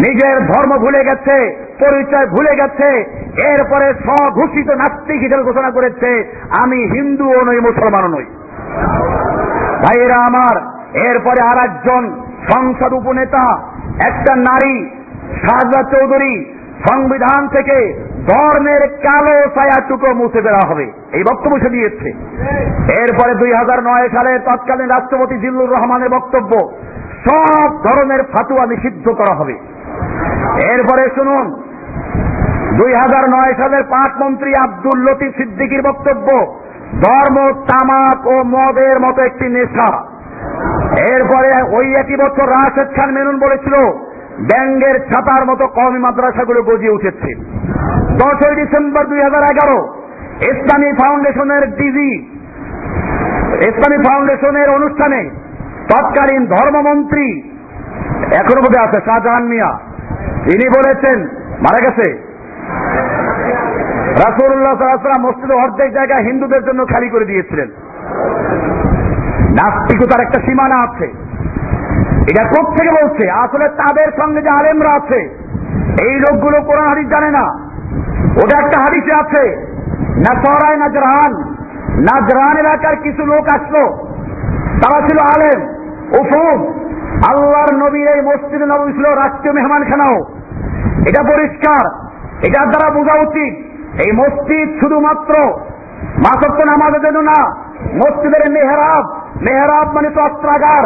নিজের ধর্ম ভুলে গেছে, পরিচয় ভুলে গেছে, এরপরে স্বঘোষিত নাস্তিক হিসেবে ঘোষণা করেছে আমি হিন্দুও নই মুসলমানও নই। ভাইয়েরা আমার, এরপরে আর একজন সংসদ উপনেতা, একটা নারী শাহজাদ চৌধুরী, সংবিধান থেকে ধর্মের কালো ছায়াটুকু মুছে দেওয়া হবে এই বক্তব্য সে দিয়েছে। এরপরে 2009 সালে তৎকালীন রাষ্ট্রপতি জিল্লুর রহমানের বক্তব্য, সব ধরনের ফাতুয়া নিষিদ্ধ করা হবে। এরপরে শুনুন 2009 সালের 5 মন্ত্রী আব্দুল লতিফ সিদ্দিকীর বক্তব্য, ধর্ম তামাক ও মদের মতো একটি নেশা। এরপরে ওই একই বছর রাশেদ খান মেনন বলেছিল ব্যাঙ্গের ছাতার মতো কওমি মাদ্রাসাগুলো গজিয়ে উঠেছে। 10ই ডিসেম্বর 2011 ইসলামী ফাউন্ডেশনের ডিজি, ইসলামী ফাউন্ডেশনের অনুষ্ঠানে তৎকালীন ধর্মমন্ত্রী, এখনো বোধহয় আছে, শাহজাহান মিয়া, তিনি বলেছেন, মারা গেছে, রাসূলুল্লাহ সাল্লাল্লাহু আলাইহি ওয়াসাল্লাম মসজিদের অর্ধেক জায়গা হিন্দুদের জন্য খালি করে দিয়েছিলেন। নাস্তিকতার একটা সীমানা আছে। এটা কোত্থেকে বলছে? আসলে তাদের সঙ্গে যে আলেমরা আছে এই লোকগুলো কোরআন হাদিস জানে না। ওটা একটা হাদিসে আছে, নাসরায় নাজরান এলাকার কিছু লোক আসলো, তারা ছিল আলেম উফুদ, আল্লাহর নবীর এই মসজিদে নববী ছিল রাষ্ট্রীয় মেহমানখানাও। এটা পরিষ্কার, এটার দ্বারা বোঝা উচিত এই মসজিদ শুধুমাত্র মাসক্ত নামাজের জন্য না, মসজিদের মেহরাব, মেহরাব মানে তো অস্ত্রাগার,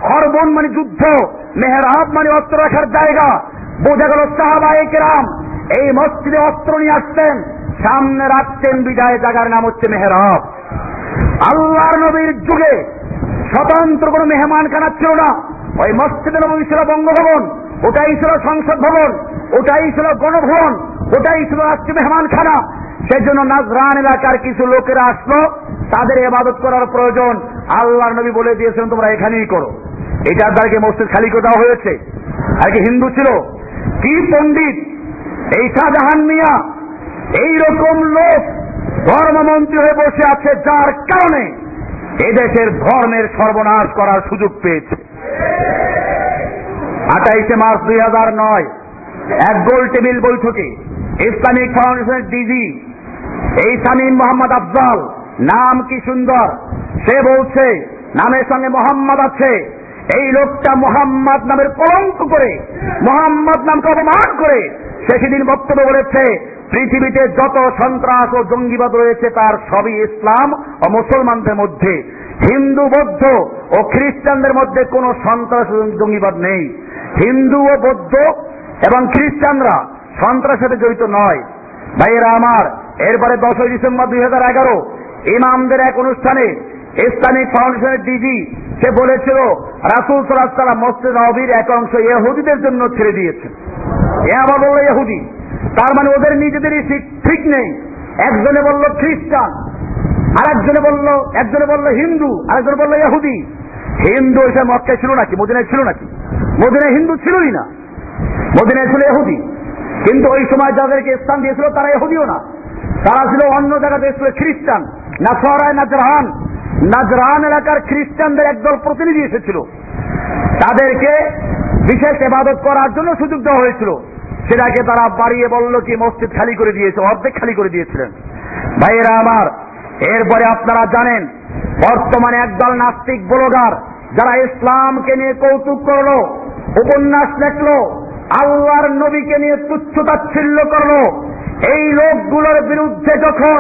খরবন মানে যুদ্ধ, মেহরাব মানে অস্ত্র রাখার জায়গা। বোঝা গেল সাহাবায়ে কেরাম এই মসজিদে অস্ত্র নিয়ে আসতেন, সামনে রাখতেন বিদায়, জায়গার নাম হচ্ছে মেহরাব। আল্লাহর নবীর যুগে স্বতন্ত্র কোনো মেহমানখানা ছিল না। ওই মসজিদে নববী ছিল বঙ্গভবন, ওটাই ছিল সংসদ ভবন, ওটাই ছিল গণভবন, ওটাই ছিল রাষ্ট্রীয় মেহমানখানা। সেজন্য নাজরান এলাকার কিছু লোকেরা আসলো, তাদের ইবাদত করার প্রয়োজন, আল্লাহর নবী বলে দিয়েছেন তোমরা এখানেই করো। এটার দ্বারা কি মসজিদ খালি করে দেওয়া হয়েছে? আর কি হিন্দু ছিল? কি পণ্ডিত এই শাহজাহান মিয়া, এইরকম লোক ধর্মমন্ত্রী হয়ে বসে আছে, যার কারণে এদেশের ধর্মের সর্বনাশ করার সুযোগ পেয়েছে। 28 মার্চ 2009 এক গোল টেবিল বৈঠকে ইসলামিক ফাউন্ডেশনের ডিজি এই শামীম মোহাম্মদ আফজাল, নাম কি সুন্দর, সে বলছে নামের সঙ্গে মোহাম্মদ আছে, এই লোকটা মোহাম্মদ নামের কলঙ্ক করে, মোহাম্মদ নামকে অপমান করে সে সেদিন বক্তব্য বলেছে পৃথিবীতে যত সন্ত্রাস ও জঙ্গিবাদ রয়েছে তার সবই ইসলাম ও মুসলমানদের মধ্যে, হিন্দু বৌদ্ধ ও খ্রিস্টানদের মধ্যে কোনো সন্ত্রাস ও জঙ্গিবাদ নেই। হিন্দু ও বৌদ্ধ এবং খ্রিস্টানরা সন্ত্রাসের সাথে জড়িত নয়। ভাইয়েরা আমার, এরপরে 10 ডিসেম্বর 2011 ইমামদের এক অনুষ্ঠানে ইসলামিক ফাউন্ডেশনের ডিজি সে বলেছিল রাসূল সাল্লাল্লাহু আলাইহি ওয়াসাল্লাম মসজিদ নববীর এক অংশ ইহুদিদের জন্য ছেড়ে দিয়েছেন। এ আবার বলল ইহুদি, তার মানে ওদের নিজেদেরই ঠিক নেই। একজনে বলল খ্রিস্টান, আরেকজনে বলল হিন্দু, আরেকজনে বলল ইহুদি। হিন্দু এসে মক্কায় ছিল নাকি? মদিনায় ছিল নাকি? মদিনায় হিন্দু ছিলই না, মদিনায় ছিল ইহুদি। কিন্তু ওই সময় যাদেরকে স্থান দিয়েছিল তারা ইহুদিও না, তারা ছিল অন্য জায়গাতে ছিল খ্রিস্টান। নাসরায় নাজরান এলাকার খ্রিস্টানদের একদল প্রতিনিধি এসেছিল, তাদেরকে বিশেষ ইবাদত করার জন্য সুযোগ দেওয়া হয়েছিল। সেটাকে তারা বাড়িয়ে বলল কি মসজিদ খালি করে দিয়েছে, অর্ধেক খালি করে দিয়েছিলেন। ভাইয়েরা আমার, এরপরে আপনারা জানেন বর্তমানে একদল নাস্তিক ব্লগার যারা ইসলামকে নিয়ে কৌতুক করলো, উপন্যাস লেখলো, আল্লাহর নবীকে নিয়ে তুচ্ছ-তাচ্ছিল্য করলো, এই লোকগুলোর বিরুদ্ধে যখন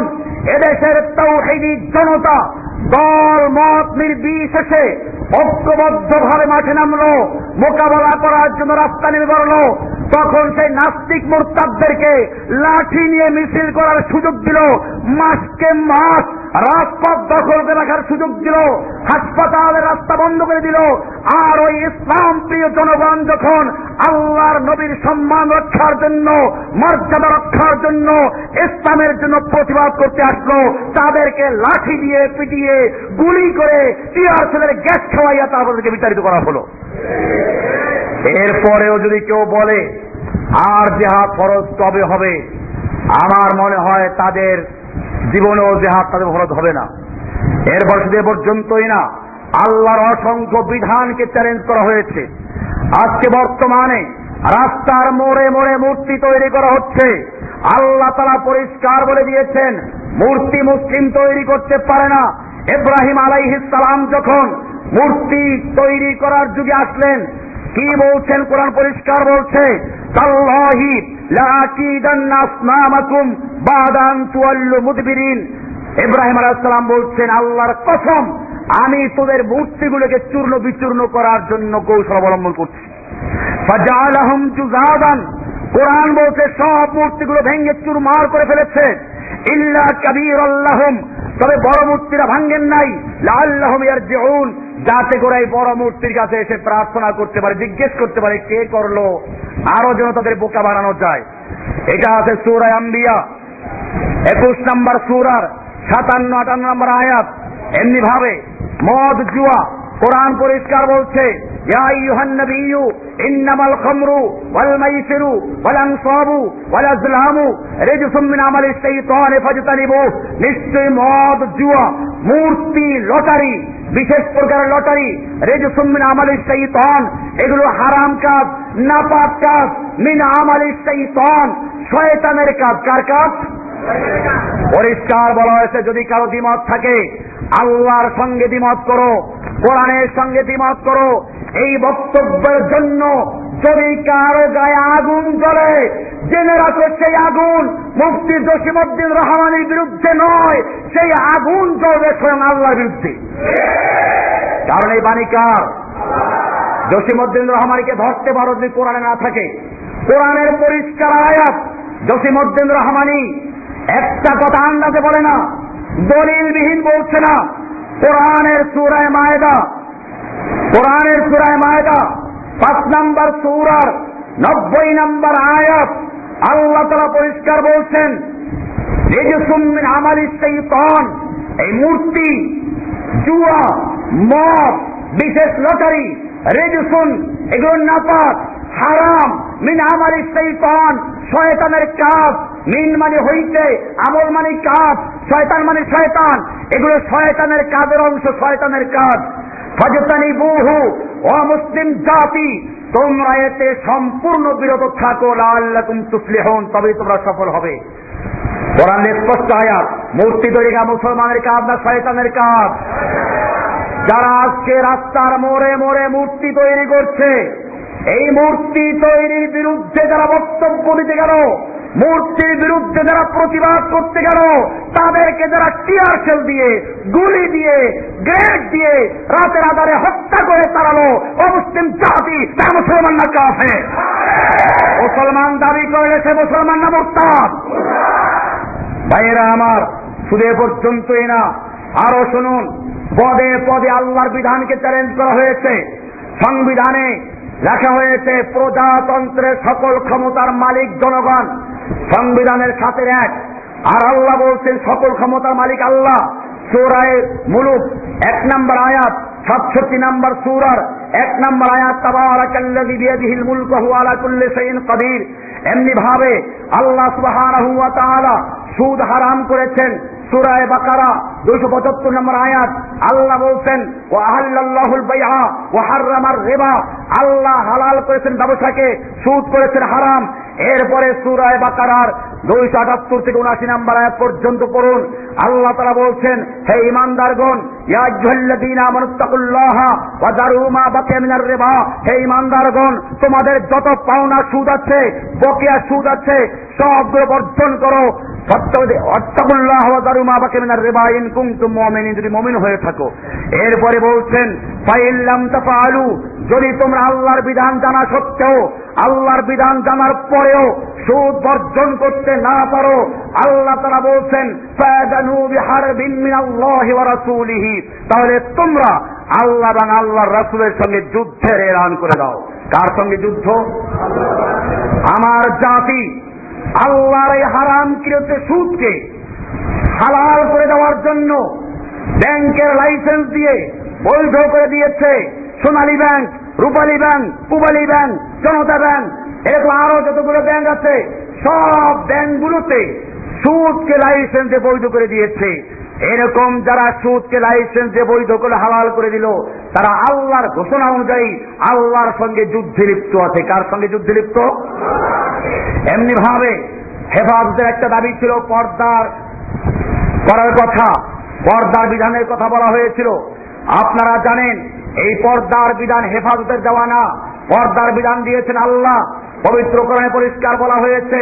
এদেশের তাওহীদি জনতা দল মত নির্বিশেষে ঐক্যবদ্ধভাবে মাঠে নামলো, মোকাবেলা করার জন্য রাস্তা নেমে পড়লো, তখন সেই নাস্তিক মুরতাদদেরকে লাঠি নিয়ে মিছিল করার সুযোগ দিল, মাসকে মাস রাজপথ দখল করে রাখার সুযোগ দিল, হাসপাতালের রাস্তা বন্ধ করে দিল। আর ওই ইসলাম প্রিয় জনগণ যখন আল্লাহর নবীর সম্মান রক্ষার জন্য, মর্যাদা রক্ষার জন্য, ইসলামের জন্য প্রতিবাদ করতে আসলো, তাদেরকে লাঠি দিয়ে পিটিয়ে গুলি করে টিয়ার সেলের গ্যাস খাওয়াইয়া তারপরকে বিতাড়িত করা হলো। এরপরেও যদি কেউ বলে আর জিহাদ ফরজ কবে হবে, আমার মনে হয় তাদের জীবনেও জিহাদ তাদের ফরজ হবে না। এরপর শুধু এ পর্যন্তই না, আল্লাহর অসংখ্য বিধানকে চ্যালেঞ্জ করা হয়েছে। আজকে বর্তমানে রাস্তার মোড়ে মোড়ে মূর্তি তৈরি করা হচ্ছে। আল্লাহ তাআলা পরিষ্কার বলে দিয়েছেন মূর্তি মুসলিম তৈরি করতে পারে না। ইব্রাহিম আলাইহিস সালাম যখন মূর্তি তৈরি করার যুগে আসলেন, কি বলছেন? কোরআন পরিষ্কার বলছে তাল্লাহি লা আকিদান্না আসনামাকুম বাদা আন তুওয়াল্লু মুদবিরিন। ইব্রাহিম আলাইহিস সালাম বলছেন আল্লাহর কসম, আমি তোদের মূর্তিগুলোকে চূর্ণ বিচূর্ণ করার জন্য কৌশল অবলম্বন করছি। ফাজালাহুম জুজাদান, কোরআন বলছে সব মূর্তিগুলো ভেঙে চুরমার করে ফেলেছে। ইল্লা কাবীরাল্লাহুম, তবে বড় মূর্তিরা ভাঙ্গেন নাই। লাআল্লাহুম ইয়ারজিউন, যাতে করে এই বড় মূর্তির কাছে এসে প্রার্থনা করতে পারে, জিজ্ঞেস করতে পারে কে করলো, আরো যেন তাদের বোকা বানানো যায়। এটা আছে সূরা আম্বিয়া 21 নম্বর সূরার 57-58 নম্বর আয়াত। এমনি ভাবে মদ জুয়া, কোরআন পরিষ্কার বলছে ইয়া আইয়ুহান নাবিয়্যু ইন্নামাল খামরু ওয়াল মাইসিরু ওয়াল আনসাবু ওয়াল আজলামু রিজসুম মিন আমালিশ শাইতানি ফাজতানিবু। নিশ্চয়ই মদ জুয়া, মূর্তি, লটারি, বিশেষ প্রকারের লটারি, রিজসুম মিন আমালিশ শাইতান, এগুলো হারাম কাজ, নাপাক কাজ। মিন আমালিশ শাইতান, শয়তানের কাজ। কার কাজ? পরিষ্কার বলা হয়েছে যদি কারো দ্বিমত থাকে আল্লাহর সঙ্গে দ্বিমত করো, কোরআনের সঙ্গে দ্বিমত করো। এই বক্তব্যের জন্য যদি কারো গায়ে আগুন জ্বলে, জেনে রাখো সেই আগুন মুফতি জসিমউদ্দিন রহমানের বিরুদ্ধে নয়, সেই আগুন জ্বলবে স্বয়ং আল্লাহর বিরুদ্ধে। কারণ এই বাণী কার? জসিমউদ্দিন রহমানকে ধরতে পারো যদি কোরআনে না থাকে। কোরআনের পরিষ্কার আয়াত, জসিমউদ্দিন রহমানি একটা কথা আন্দাজে বলে না, দলিলবিহীন বলছে না। কোরআনের সূরা মায়েদা 5 নম্বর সূরার 90 নম্বর আয়াত আল্লাহ তাআলা পরিষ্কার বলছেন রিজসুম মিন আমালিশ শাইতান, এই মূর্তি, জুয়া, মদ, বিশেষ লটারি, রেজুসুন, এগুলো নাপাক, হারাম, মিন আমালি শয়তান, শয়তানের কাজ। মিন মানে হইতে, আমল মানে কাজ, শয়তান মানে শয়তান, এগুলো শয়তানের কাজের অংশ, শয়তানের কাজ। ফাজতানিবুহু, ও মুসলিম জাতি, তোমরা এতে সম্পূর্ণ বিরত থাকো, লাআল্লাকুম তুফলিহুন, তবেই তোমরা সফল হবে। কোরআনের স্পষ্ট আয়াত। মূর্তি তৈরি মুসলমানের কাজ না শয়তানের কাজ? যারা আজকে রাস্তার মোড়ে মোড়ে মূর্তি তৈরি করছে, এই মূর্তি তৈরির বিরুদ্ধে যারা বক্তব্য দিতে গেল, মূর্তির বিরুদ্ধে যারা প্রতিবাদ করতে গেল, তাদেরকে যারা টিয়ার শেল দিয়ে, গুলি দিয়ে, গ্রেনেড দিয়ে রাতের আধারে হত্যা করে তাড়ালো, অমুসলিম জাতি, তারা মুসলমান না কাফের? মুসলমান দাবি করলে সে মুসলমান না মুরতাদ? ভাইয়েরা আমার, শুধু এ পর্যন্তই না, আরো শুনুন। পদে পদে আল্লাহর বিধানকে চ্যালেঞ্জ করা হয়েছে। সংবিধানে লেখা হয়েছে প্রজাতন্ত্রের সকল ক্ষমতার মালিক জনগণ, সংবিধানের সাথে এক। আর আল্লাহ বলছেন সকল ক্ষমতার মালিক আল্লাহ। সূরা মুলুক 1 নম্বর আয়াত, 67 নম্বর সূরার 1 নম্বর আয়াত, তাবারাকাল্লাযী বিয়াদিহিল মুলকু ওয়া হুয়া আলা কুল্লি শাইইন কাদির। এমনি ভাবে আল্লাহ সুবহানাহু ওয়া তাআলা সুদ হারাম করেছেন। সূরা বাকারা 275 নম্বর আয়াত, আল্লাহ বলছেন ওয়া আহাল্লাল্লাহুল বাইআ ওয়া হাররামার রিবা, আল্লাহ হালাল করেছেন ব্যবসাকে, সুদ করেছেন হারাম। এরপরে সূরা বাকারার 278 থেকে 79 নম্বর আয়াত পর্যন্ত পড়ুন। আল্লাহ তাআলা বলছেন, হে ঈমানদারগণ, ইয়া আইয়ুহাল্লাযীনা আমানুত্তাকুল্লাহা ওয়া যারু মা বাকিয়া মিনার রিবা, হে ঈমানদারগণ, তোমাদের যত পাওনা সুদ আছে, বকেয়া সুদ আছে, সবগুলো বর্জন করো। ওয়াত্তাকুল্লাহ ওয়া যারু মা বাকিয়া মিনার রিবা ইন কুনতুম মুমিনিন, যদি মুমিন হয়ে থাকো। এরপরে বলছেন, ফাইন লাম তাফআলু, যদি তোমরা আল্লাহর বিধান জানা সত্ত্বেও, আল্লাহর বিধান জানার পরেও সুদ বর্জন করতে না পারো, আল্লাহ তাআলা বলছেন ফাযানু বিহারবিন মিনাল্লাহি ওয়া রাসূলিহি, তাহলে তোমরা আল্লাহ এবং আল্লাহর রাসূলের সঙ্গে যুদ্ধের এলান করে দাও। কার সঙ্গে যুদ্ধ? আমার জাতি আল্লাহর এই হারামকৃত সুদকে হালাল করে দেওয়ার জন্য ব্যাংকের লাইসেন্স দিয়ে বৈধ করে দিয়েছে। সোনালী ব্যাংক, রূপালী ব্যাংক, পূবালী ব্যাংক, জনতা ব্যাংক, এরকম আরো যতগুলো ব্যাংক আছে, সব ব্যাংকগুলোতে সুদকে লাইসেন্স দিয়ে বৈধ করে দিয়েছে। এরকম যারা সুদকে লাইসেন্স দিয়ে বৈধ করে হালাল করে দিল, তারা আল্লাহর ঘোষণা অনুযায়ী আল্লাহর সঙ্গে যুদ্ধে লিপ্ত আছে। কার সঙ্গে যুদ্ধে লিপ্ত? এমনি ভাবে হেফাজতের একটা দাবি ছিল, পর্দার করার কথা, পর্দার বিধানের কথা বলা হয়েছিল। আপনারা জানেন এই পর্দার বিধান হেফাজতের দেওয়া না, পর্দার বিধান দিয়েছেন আল্লাহ। পবিত্র কোরআনে পরিষ্কার বলা হয়েছে,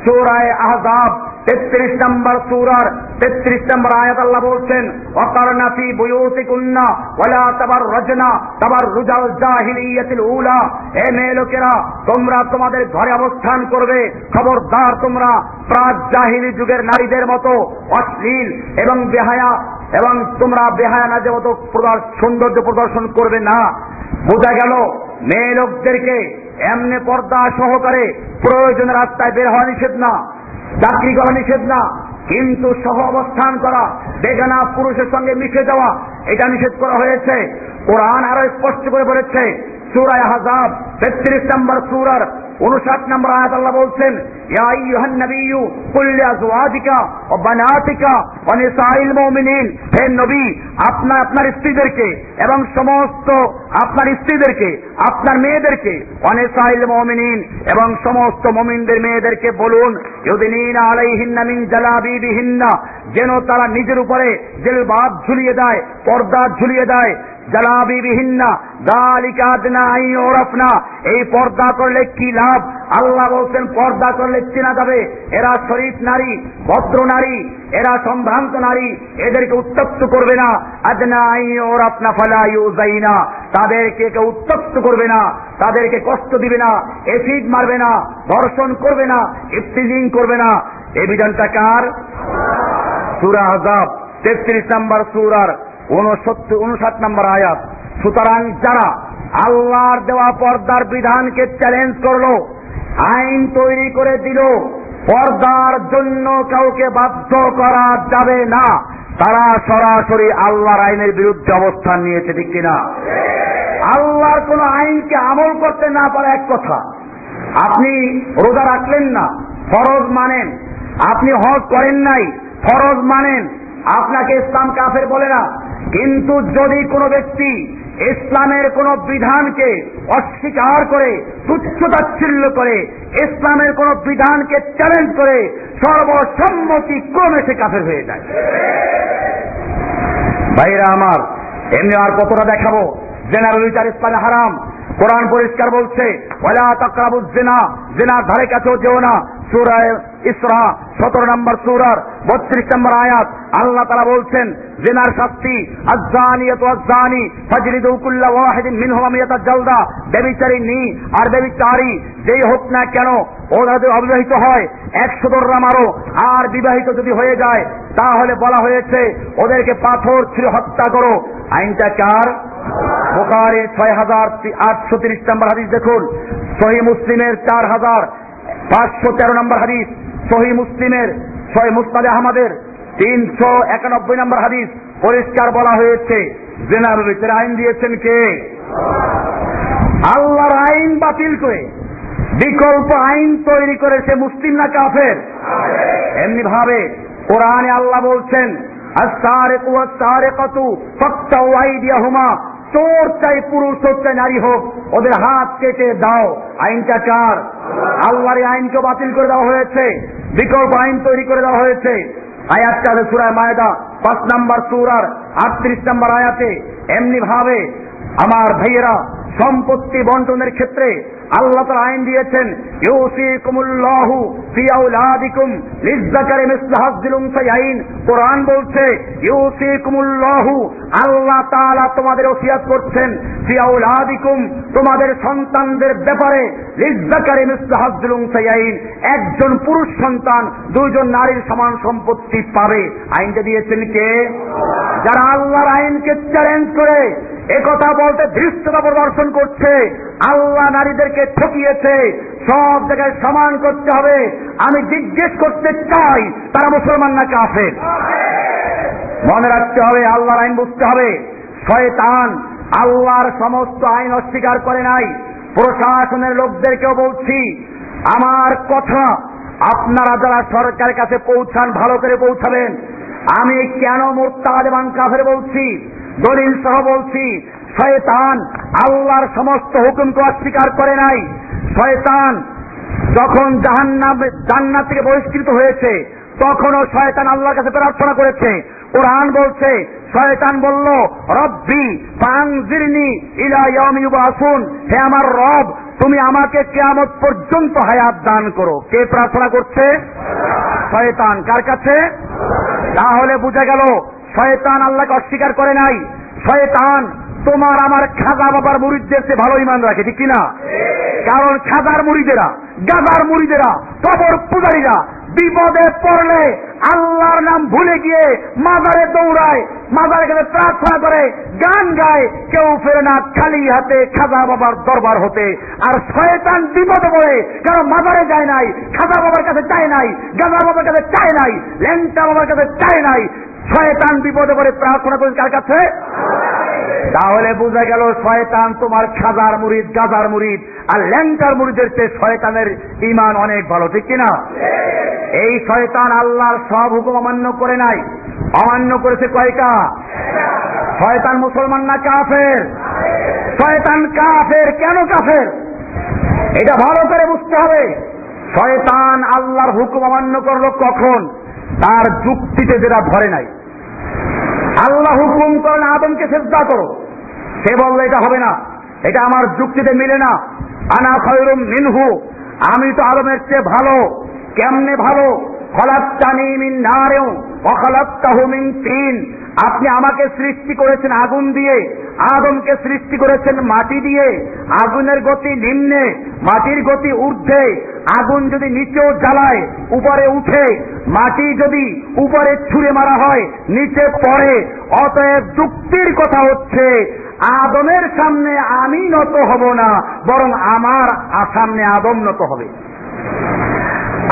সূরা আহজাব 33 নম্বর সূরার 33 নম্বর আয়াত, আল্লাহ বলছেন ওয়াকারনা ফি বুয়ুতিকুন্না ওয়ালা তাবাররাজনা তাবাররুজাল জাহিলিয়াতিল উলা, হে মেয়ে লোকেরা, তোমরা তোমাদের ঘরে অবস্থান করবে, খবরদার তোমরা প্রাক জাহিলি যুগের নারীদের মতো অশ্লীল এবং বেহায়া, এবং তোমরা বেহায়া নাজের মতো সৌন্দর্য প্রদর্শন করবে না। বোঝা গেল মেয়ে লোকদেরকে এমনি পর্দা সহকারে প্রয়োজনের রাস্তায় বের হওয়া নিষেধ না, চাকরি করা নিষেধ না, কিন্তু সহ অবস্থান করা, বেগানা পুরুষের সঙ্গে মিশে যাওয়া, এটা নিষেধ করা হয়েছে। কোরআন আরো স্পষ্ট করে বলেছে, সূরা আহজাব 33 নম্বর সূরার 59 নম্বর আয়াত, আল্লাহ বলছেন ইয়া আইয়ুহান নাবিয়্যু কুল লিআজওয়াজিকা ওয়া বানাতিকা ওয়া নিসাইল মুমিনিন, হে নবী, আপনার স্ত্রীদেরকে এবং সমস্ত আপনার স্ত্রীদেরকে, আপনার মেয়েদেরকে, ওয়া নিসাইল মুমিনিন, এবং সমস্ত মুমিনদের মেয়েদেরকে বলুন ইউদিনিনা আলাইহিন্না মিন জালাবিবিহিন্না, যেন তারা নিজের উপরে জিলবাব ঝুলিয়ে দেয়, পর্দা ঝুলিয়ে দেয়। জালাবিবিহিন্না যালিকা আদনা আন ইউরাফনা, এই পর্দা করলে কি লাভ? আল্লাহ বলছেন পর্দা করলে চেনা যাবে এরা শরীফ নারী, ভদ্র নারী, এরা সম্ভ্রান্ত নারী, এদেরকে উত্তপ্ত করবে না। আদনা আন ইউরাফনা ফালা ইউযাইনা, তাদেরকে কেউ উত্তপ্ত করবে না, তাদেরকে কষ্ট দিবে না, এসিড মারবে না, ধর্ষণ করবে না, ইফতিজিং করবে না। এই বিধানটা কার? সূরা আহজাব 33 নম্বর সূরার 59 নম্বর আয়াত। সুতরাং যারা আল্লাহর দেওয়া পর্দার বিধানকে চ্যালেঞ্জ করলো, আইন তৈরি করে দিল পর্দার জন্য কাউকে বাধ্য করা যাবে না, তারা সরাসরি আল্লাহর আইনের বিরুদ্ধে অবস্থান নিয়েছে, ঠিক কিনা? আল্লাহর কোন আইনকে আমল করতে না পারে এক কথা। আপনি রোজা রাখলেন না, ফরজ মানেন। আপনি হজ করেন নাই, ফরজ মানেন। আপনাকে ইসলাম কাফের বলে না। কিন্তু যদি কোনো ব্যক্তি ইসলামের কোন বিধানকে অস্বীকার করে, তুচ্ছ-তাচ্ছিল্য করে, ইসলামের কোন বিধানকে চ্যালেঞ্জ করে, সর্বসম্মতি ক্রমে সে কাফের হয়ে যায়। ভাইরা আমার, এমনি আর কতটা দেখাবো? জেনার বিচার ইসলামে হারাম। কোরআন পরিষ্কার বলছে, ওয়ালা তাকরাবুজ জিনা, জিনার ধারে কাছেও যেও না। সূরা ইসরা 17 নম্বর সূরার 32 নম্বর আয়াত আল্লাহ তাআলা বলছেন, জিনার শাস্তি আয-যানিয়াতু ওয়াজ-যানি ফাজলিদু কুল্লা ওয়াহিদিন মিনহুমা মিয়াতা জালদা। ব্যভিচারিণী আর ব্যভিচারী যেই হোক না কেন, ওরা যদি অবিবাহিত হয় 100 দররা মারো, আর বিবাহিত যদি হয়ে যায় তাহলে বলা হয়েছে ওদেরকে পাথর ছুঁড়ে হত্যা করো। আইনটা কার? বুখারীর 6830 নম্বর হাদিস দেখুন, সহিহ মুসলিমের 4513 নম্বর হাদিস, সহিহ মুসলিমের, সহিহ মুসনাদ আহমদের 391 নম্বর হাদিস পরিষ্কার বলা হয়েছে জিনার বিচারের আইন দিয়েছেন কে? আল্লাহর আইন বাতিল করে বিকল্প আইন তৈরি করে সে মুসলিম না কাফের? এমনি ভাবে কোরআনে আল্লাহ বলছেন, আস-সারিকু ওয়াস-সারিকাতু ফাকতাউ আইদিয়াহুমা, চোর চাই পুরুষ হোক চাই নারী হোক, ওদের হাত কেটে দাও। আইনটা কার? আল্লাহর আইনকে বাতিল করে দেওয়া হয়েছে, বিকল্প আইন তৈরি করে দেওয়া হয়েছে। আয়াতটা আছে সূরা মায়েদা 5 নম্বর সূরার 38 নম্বর আয়াতে। এমনি ভাবে আমার ভাইয়েরা, সম্পত্তি বন্টনের ক্ষেত্রে আল্লাহ তাআলা আইন দিয়েছেন, ইউসিকুমুল্লাহু ফি আওলাদিকুম লিয-যাকারি মিসলু হাযযিল উনসায়াইন। কোরআন বলছে ইউসিকুমুল্লাহু, আল্লাহ তাআলা তোমাদের ওসিয়ত করছেন, ফি আওলাদিকুম, তোমাদের সন্তানদের ব্যাপারে, লিয-যাকারি মিসলু হাযযিল উনসায়াইন, একজন পুরুষ সন্তান দুইজন নারীর সমান সম্পত্তি পাবে। আইনটা দিয়েছেন কে? যারা আল্লাহর আইনকে চ্যালেঞ্জ করে একথা বলতে ধৃষ্টতা প্রদর্শন করছে, আল্লাহ নারীদেরকে ঠকিয়েছে, সব জায়গায় সমান করতে হবে, আমি জিজ্ঞেস করতে চাই তারা মুসলমান না কাফের? মনে রাখতে হবে, আল্লাহর আইন বুঝতে হবে। শয়তান আল্লাহর সমস্ত আইন অস্বীকার করে নাই। প্রশাসনের লোকদেরকেও বলছি, আমার কথা আপনারা যারা সরকারের কাছে পৌঁছান ভালো করে পৌঁছাবেন। আমি কেন মুরতাদ এবং কাফের বলছি, দলিল সহ বলছি। শয়তান আল্লাহর সমস্ত হুকুমকে অস্বীকার করে নাই। শয়তান যখন জান্নাত থেকে বহিষ্কৃত হয়েছে তখনও শয়তান আল্লাহর কাছে প্রার্থনা করেছে। কোরআন বলছে, শয়তান বলল, রব্বি ফানজিরনি ইলা ইয়াউমি ইউবাসুন, হে আমার রব তুমি আমাকে কিয়ামত পর্যন্ত হায়াত দান করো। কে প্রার্থনা করছে? শয়তান। কার কাছে? তাহলে বুঝা গেল শয়তান আল্লাহকে অস্বীকার করে নাই। শয়তান তোমার আমার খাজা বাবার মুরিদদের চেয়ে ভালো ঈমান রাখে, ঠিক কিনা? কারণ খাজার মুরিদেরা, গাজার মুরিদেরা, কবর পূজারীরা বিপদে পড়লে আল্লাহর নাম ভুলে গিয়ে মাজারে দৌড়ায়, মাজারে গেলে প্রার্থনা করে, গান গায়, কেউ ফেরে না খালি হাতে খাজা বাবার দরবার হতে। আর শয়তান বিপদে পড়ে, কারণ মাজারে যায় নাই, খাজা বাবার কাছে চায় নাই, গাজা বাবার কাছে চায় নাই, ল্যাংটা বাবার কাছে চায় নাই। শয়তান বিপদে পড়ে প্রার্থনা করে কার কাছে? তাহলে বোঝা গেল শয়তান তোমার খাজার মুরিদ, গাজার মুরিদ আর ল্যাংটার মুরিদের চেয়ে শয়তানের ঈমান অনেক ভালো, ঠিক কিনা? এই শয়তান আল্লাহর সব হুকুম অমান্য করে নাই, অমান্য করেছে কয়টা? শয়তান মুসলমান না কাফের? শয়তান কাফের। কেন কাফের? এটা ভালো করে বুঝতে হবে। শয়তান আল্লাহর হুকুম অমান্য করলো কখন? তার যুক্তিতে যেটা ধরে নাই। আল্লাহ হুকুম করেন আদমকে সিজদা করো, সে বললো এটা হবে না, এটা আমার যুক্তিতে মিলে না। আনা খায়রুম মিনহু, আমি তো আদমের চেয়ে ভালো। কেমনে ভালো? খলাকতানি মিন নারিন ওয়া খলাকতাহু মিন তিন, আপনি আমাকে সৃষ্টি করেছেন আগুন দিয়ে, আদমকে সৃষ্টি করেছেন মাটি দিয়ে। আগুনের গতি নিম্নে, মাটির গতি ঊর্ধ্বে। আগুন যদি নিচেও জ্বালায় উপরে উঠে, মাটি যদি উপরে ছুঁড়ে মারা হয় নিচে পড়ে। অতএব যুক্তির কথা হচ্ছে আদমের সামনে আমি নত হব না, বরং আমার সামনে আদম নত হবে।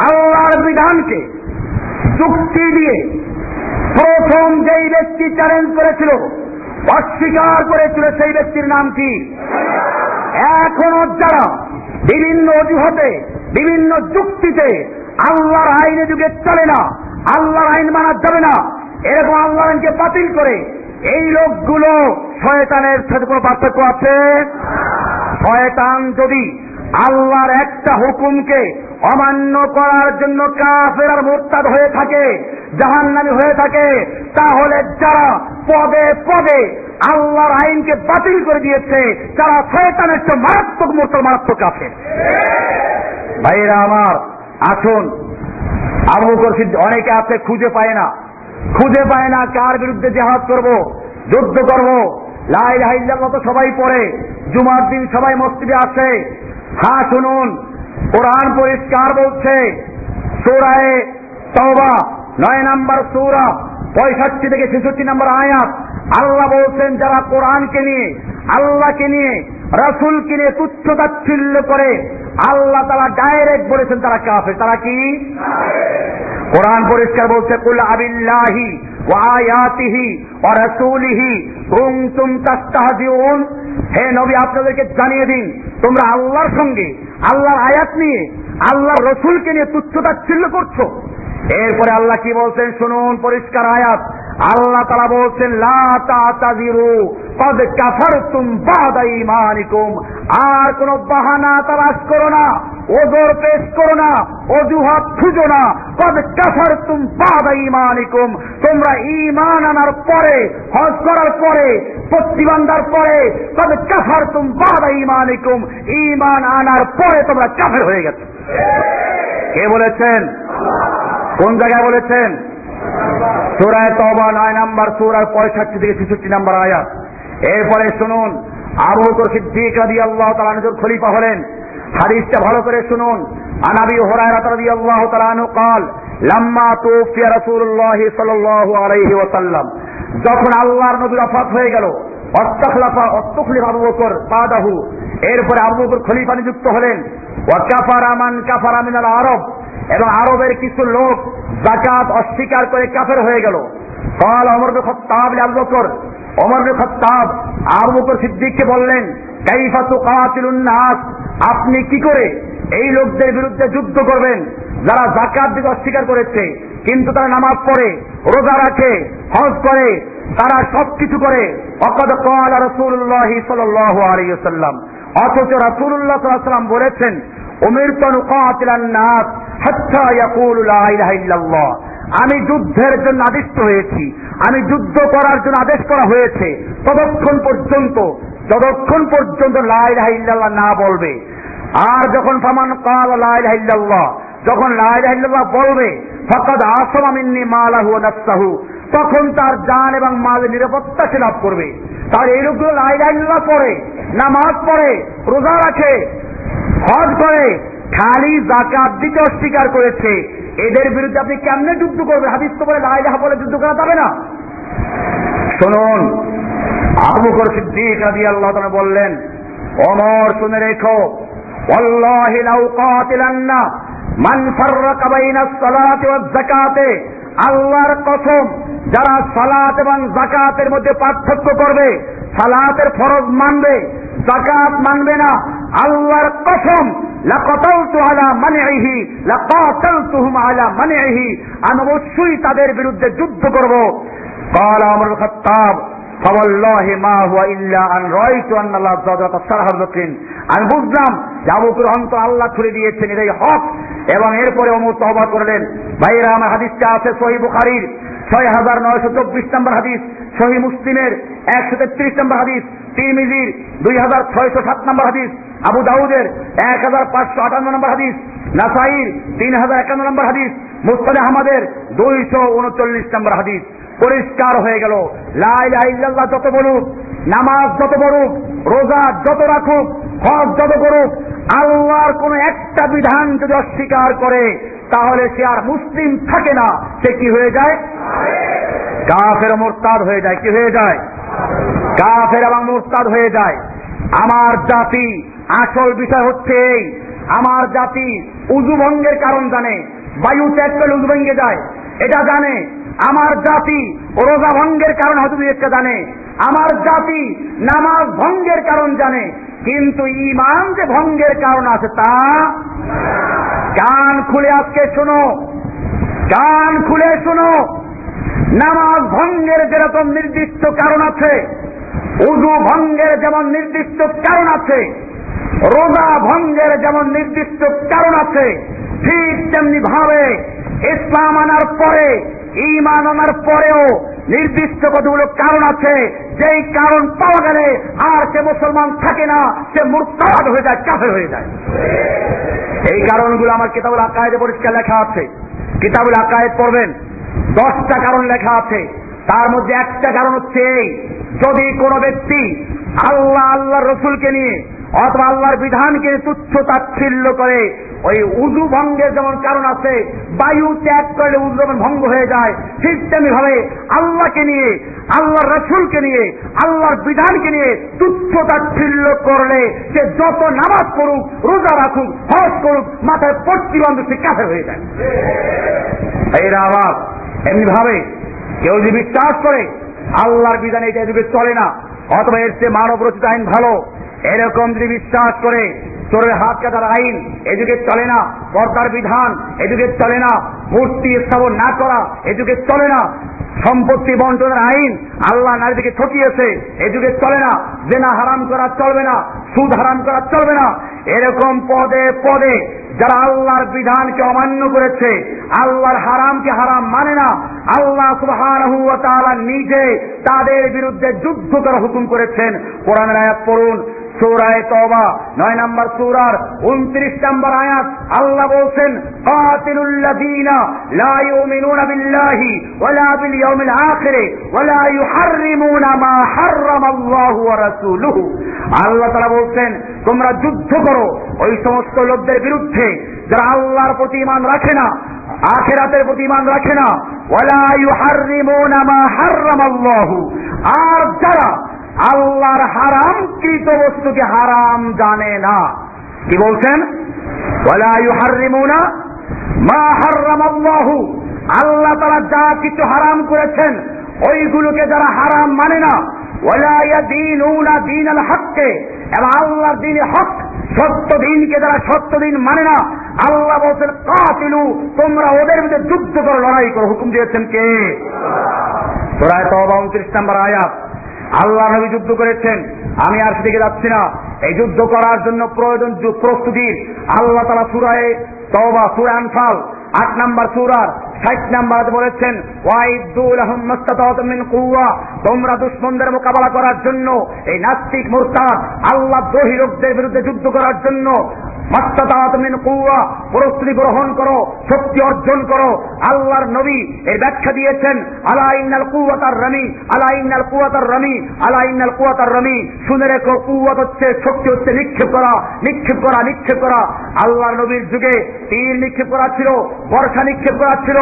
আল্লাহর বিধানকে যুক্তি দিয়ে প্রথম যেই ব্যক্তি চ্যালেঞ্জ করেছিল, অস্বীকার করেছিল, সেই ব্যক্তির নাম কি? এখনো যারা বিভিন্ন অজুহাতে, বিভিন্ন যুক্তিতে আল্লাহর আইনে যুগে চলে না, আল্লাহর আইন মানা যাবে না, এরকম আল্লাহর আইনকে বাতিল করে, এই লোকগুলো শয়তানের সাথে কোনো পার্থক্য আছে? শয়তান যদি আল্লাহর একটা হুকুমকে অমান্য করার জন্য কাফের আর মুরতাদ হয়ে থাকে, জাহান্নামী হয়ে থাকে, তাহলে যারা পদে পদে আল্লাহর আইনকে বাতিল করে দিয়েছে, যারা শয়তানের চেয়ে মারাত্মক মুরতাদ, মারাত্মক কাফের। ভাইরা আমার, আসুন, আবু বকর সিদ্দিক, অনেকে আছে খুঁজে পায় না কার বিরুদ্ধে জিহাদ করব, যুদ্ধ করব। লা ইলাহা ইল্লাল্লাহ তো সবাই পড়ে, জুমার দিন সবাই মসজিদে আসে। হ্যাঁ, শুনুন, কোরআন পরিষ্কার বলছে, সূরা তাওবা 9 নম্বর সূরা 65 থেকে 66 নম্বর আয়াত, আল্লাহ বলছেন যারা কোরআনকে নিয়ে, আল্লাহকে নিয়ে, রাসূলকে নিয়ে তুচ্ছ তাচ্ছিল্য করে, আল্লাহ তাআলা ডাইরেক্ট বলেছেন তারা কাফের। তারা কি? কোরআন পরিষ্কার বলছে, কুল আবিল্লাহি ওয়া আয়াতিহি ওয়া রাসূলিহি কুনতুম তাস্তাহজিউন। হে নবী, আপনাদেরকে জানিয়ে দিন, তোমরা আল্লাহর সঙ্গে, আল্লাহর আয়াত নিয়ে, আল্লাহর রাসূলকে নিয়ে তুচ্ছ তাচ্ছিল্য করছো। এরপরে আল্লাহ কি বলছেন শুনুন, পরিষ্কার আয়াত, আল্লাহ তাআলা বলছেন লা তা'তাযিরু ক্বাদ কাফারতুম বা'দা ঈমানিকুম। আর কোন বাহানা তালাশ করো না, ওজর পেশ করো না, অজুহাত খুঁজো না। ক্বাদ কাফারতুম বা'দা ঈমানিকুম, তোমরা ঈমান আনার পরে, হজ করার পরে, প্রতিবান্ধার পরে, ক্বাদ কাফারতুম বা'দা ঈমানিকুম, ঈমান আনার পরে তোমরা কাফের হয়ে গেছো। কে বলেছেন? কোন জায়গায় বলেছেন? সূরা তাওবা 9 নম্বর সূরার 65 থেকে 66 নম্বর আয়াত। এরপরে শুনুন, আবু বকর সিদ্দিক রাদিয়াল্লাহু তাআলা আনহু খলিফা হলেন। হাদিসটা ভালো করে শুনুন। আন আবি হুরায়রা রাদিয়াল্লাহু তাআলা আনহু قال লাম্মা তুফিয়া রাসূলুল্লাহ সাল্লাল্লাহু আলাইহি ওয়াসাল্লাম, যখন আল্লাহর নবী ওয়াফাত হয়ে গেল, অস্তখলাফা আবু বকর বাদাহু, এরপরে আবু বকর খলিফা নিযুক্ত হলেন। ওয়া কাফারা মান কাফারা মিনাল আরব, এবং আরবের কিছু লোক যাকাত অস্বীকার করে কাফের হয়ে গেল। قال ওমর বিন খাত্তাব আবু বকর, ওমর বিন খাত্তাব আবু বকর সিদ্দিককে বললেন, কাইফা তুকাতিলুন নাস, আপনি কি করে এই লোকদের বিরুদ্ধে যুদ্ধ করবেন যারা যাকাত দিতে অস্বীকার করেছে, কিন্তু তারা নামাজ পড়ে, রোজা রাখে, হজ করে, তারা সবকিছু করে। ওয়াকাদ ক্বালা রাসূলুল্লাহ সাল্লাল্লাহু আলাইহি ওয়াসাল্লাম, অথচ রাসূলুল্লাহ সাল্লাল্লাহু আলাইহি ওয়াসাল্লাম বলেছেন, উমিরতু আন উকাতিলান নাস হাত্তা ইয়াকুলু লা ইলাহা ইল্লাল্লাহ, আমি যুদ্ধের জন্য আদিষ্ট হয়েছি, আমি যুদ্ধ করার জন্য আদেশ করা হয়েছে ততক্ষণ পর্যন্ত লা ইলাহা ইল্লাল্লাহ না বলবে। আর যখন ফামান ক্বালা লা ইলাহা ইল্লাল্লাহ, যখন লা ইলাহা ইল্লাল্লাহ বলবে, ফাকাদ আসামা মিন্নি মালাহু ওয়া নাফসাহু, তখন তার জান এবং মালের নিরাপত্তা সে লাভ করবে। তার এই লোকগুলো লা ইলাহা ইল্লাল্লাহ পড়ে, নামাজ পড়ে, রোজা রাখে, হজ করে, খালি যাকাত দিতে অস্বীকার করেছে, এদের বিরুদ্ধে আপনি কেমনে যুদ্ধ করবেন? হাদিস তো বলে লা ইলাহা বলে যুদ্ধ করা যাবে না। শুনুন, আবু বকর সিদ্দিক রাদিয়াল্লাহু তাআলা বললেন, ওমর শুনে রেখো, ওয়াল্লাহি লাউ কাতিলান্না মান ফাররাকা বাইনাস সালাতি ওয়াজ যাকাতে, আল্লাহর কসম, যারা সালাত এবং যাকাতের মধ্যে পার্থক্য করবে, সালাতের ফরজ মানবে, যাকাত মানবে না, আল্লাহর কসম, লাকাতালতু আলা মানইহি লাকাতালতুহুম আলা মানইহি, আমি অবশ্যই তাদের বিরুদ্ধে যুদ্ধ করব। قال عمر بن الخطاب فوالله ما هو الا ان رايت ان الله زاد صالح الذكرين, আমি বুঝলাম যে আবু বকর অন্তর আল্লাহ খুলে দিয়েছেন, এটাই হক। এবং এরপরে ওমর তওবা করলেন। ভাইরা আমার, হাদিসটা আছে সহিহ বুখারীর 6924 নম্বর হাদিস, সহিহ মুসলিমের 133 নম্বর হাদিস, তিরমিজির 2607 নম্বর হাদিস, আবু দাউদের 1558 নম্বর হাদিস, নাসাঈর 3051 নম্বর হাদিস, মুসনাদ আহমদের 239 নম্বর হাদিস। পরিষ্কার হয়ে গেল, লা ইলাহা ইল্লাল্লাহ যত বলুক, নামাজ যত পড়ুক, রোজা যত রাখুক, হজ যত করুক, আল্লাহর কোন একটা বিধান যদি অস্বীকার করে, তাহলে সে আর মুসলিম থাকে না, সে কি হয়ে যায়? কাফের মুরতাদ হয়ে যায়। কি হয়ে যায়? কাফের এবং মুরতাদ হয়ে যায়। আমার জাতি, আসল বিষয় হচ্ছে এই, আমার জাতি উযু ভঙ্গের কারণ জানে, বায়ু ত্যাগ করলে উযু ভেঙে যায়, এটা জানে। আমার জাতি রোজা ভঙ্গের কারণ হয়তো দুই একটা জানে, আমার জাতি নামাজ ভঙ্গের কারণ জানে, কিন্তু ঈমান যে ভঙ্গের কারণ আছে তা কান খুলে আজকে শোনো, কান খুলে শোনো। নামাজ ভঙ্গের যেরকম নির্দিষ্ট কারণ আছে, ওযু ভঙ্গের যেমন নির্দিষ্ট কারণ আছে, রোজা ভঙ্গের যেমন নির্দিষ্ট কারণ আছে, ঠিক তেমনি ভাবে ইসলাম আনার পরে, ঈমান আনার পরেও নির্দিষ্ট কতগুলো কারণ আছে, যেই কারণ পাওয়া গেলে আর সে মুসলমান থাকে না, সে মুরতাদ হয়ে যায়, কাফের হয়ে যায়। এই কারণগুলো আমার কিতাবুল আকায়েদে পরিষ্কার লেখা আছে। কিতাবুল আকায়েদ পড়বেন, 10টা কারণ লেখা আছে। তার মধ্যে একটা কারণ হচ্ছে এই, যদি কোনো ব্যক্তি আল্লাহ রসুলকে নিয়ে অথবা আল্লাহর বিধানকে তুচ্ছ তাচ্ছিল্য করে, ওই উযু ভঙ্গের যেমন কারণ আছে, বায়ু ত্যাগ করলে উযু যেমন ভঙ্গ হয়ে যায়, ঠিক তেমনি ভাবে আল্লাহকে নিয়ে, আল্লাহর রসুলকে নিয়ে, আল্লাহর বিধানকে নিয়ে তুচ্ছ তাচ্ছিল্য করলে সে যত নামাজ পড়ুক, রোজা রাখুক, হজ করুক, মাথায় পট্টি বাঁধুক, সে কাফের হয়ে যায়। এরা আবার এমনি ভাবে কেউ যদি বিশ্বাস করে আল্লাহর বিধান এটা যুগে চলে না, অথবা এর চেয়ে মানব রচিত আইন ভালো, এরকম যদি বিশ্বাস করে, চোরের হাত কাটার আইন এ যুগে চলে না, পর্দার বিধান এ যুগে চলে না, মূর্তি স্থাপন না করা এ যুগে চলে না, সম্পত্তি বন্টনের আইন আল্লাহ নারীদেরকে ঠকিয়েছে এ যুগে চলে না, জেনা হারাম করা চলবে না, সুদ হারাম করা চলবে না, এরকম পদে পদে যারা আল্লাহর বিধানকে অমান্য করেছে, আল্লাহর হারামকে হারাম মানে না, আল্লাহ সুবহানাহু ওয়া তাআলা নিজে তাদের বিরুদ্ধে যুদ্ধ করার হুকুম করেছেন। কোরআনের আয়াত পড়ুন, সূরা তওবা 9 নম্বর সূরার 29 নম্বর আয়াত। আল্লাহ বলছেন, কাতিলুল লাযীনা লা ইউমিনুনা বিল্লাহি ওয়ালা বিল ইয়াউমিল আখির ওয়ালা ইউহাররিমুনা মা হাররামাল্লাহু ওয়া রাসূলুহু। আল্লাহ তাআলা বলছেন, তোমরা যুদ্ধ করো ওই সমস্ত লোকদের বিরুদ্ধে যারা আল্লাহর প্রতি ঈমান রাখে না, আখিরাতের প্রতি ঈমান রাখে না, ওয়ালা ইউহাররিমুনা মা হাররামাল্লাহু, আর যারা আল্লাহর হারামকৃত বস্তুকে হারাম জানে না। কি বলছেন? ওয়ালা ইউহাররিমুনা মা হাররামাল্লাহু, আল্লাহ তাআলা যা কিছু হারাম করেছেন ওইগুলোকে যারা হারাম মানে না, ওয়ালা ইয়াদিনুনা দীনাল হককে, এবং আল্লাহর দ্বীনে হক সত্য দিনকে যারা সত্য দিন মানে না, আল্লাহ বলছেন কাতিলু, তোমরা ওদের বিরুদ্ধে যুদ্ধ করো, লড়াই করো। হুকুম দিয়েছেন কে? সূরা তওবা 29 নম্বর আয়াত। আল্লাহ নবী যুদ্ধ করেছেন, আমি আর সেদিকে যাচ্ছি না। এই যুদ্ধ করার জন্য প্রয়োজন প্রস্তুতির আল্লাহ তাআলা সূরা তওবা, সূরা আনফাল 8 নম্বর সূরার 60 নম্বর বলেছেন, ওয়াইদু লাহুম মাস্তাতাতুম মিন কুওয়া, তোমরা দুশমনদের মোকাবেলা করার জন্য, এই নাস্তিক মুরতাদ আল্লাহ দ্রোহী লোকদের বিরুদ্ধে যুদ্ধ করার জন্য মাস্তাতাতুম মিন কুওয়া, প্রস্তুতি গ্রহণ করো, শক্তি অর্জন করো। আল্লাহর নবী এর ব্যাখ্যা দিয়েছেন, আলা ইন্নাল কুওয়াতার রামি, আলা ইন্নাল কুওয়াতার রামি, আলা ইন্নাল কুওয়াতার রামি। শুনে রেখো, কুওয়াত হচ্ছে শক্তি, হচ্ছে নিক্ষেপ করা, নিক্ষেপ করা, নিক্ষেপ করা। আল্লাহর নবীর যুগে তীর নিক্ষেপ করা ছিল, বর্ষা নিক্ষেপ করা ছিল।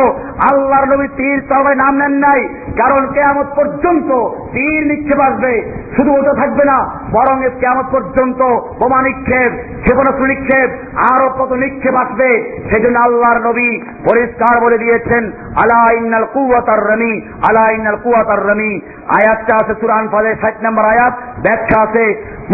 আল্লাহর নবী তীর তরবারি নাম নেন নাই, কারণ কিয়ামত পর্যন্ত তীর নিক্ষেপ আসবে। শুধু ওটা থাকবে না, বরং কিয়ামত পর্যন্ত বোমা নিক্ষেপ, ক্ষেপণাস্ত্র নিক্ষেপ, আরো কত নিক্ষেপ আসবে। সেজন্য আল্লাহর নবী পরিষ্কার বলে দিয়েছেন, আলা ইন্নাল কুওয়াতার রামি, আলা ইন্নাল কুওয়াতার রামি। আয়াতটা আছে সূরা আনফালের 60 নম্বর আয়াত, ব্যাখ্যা আছে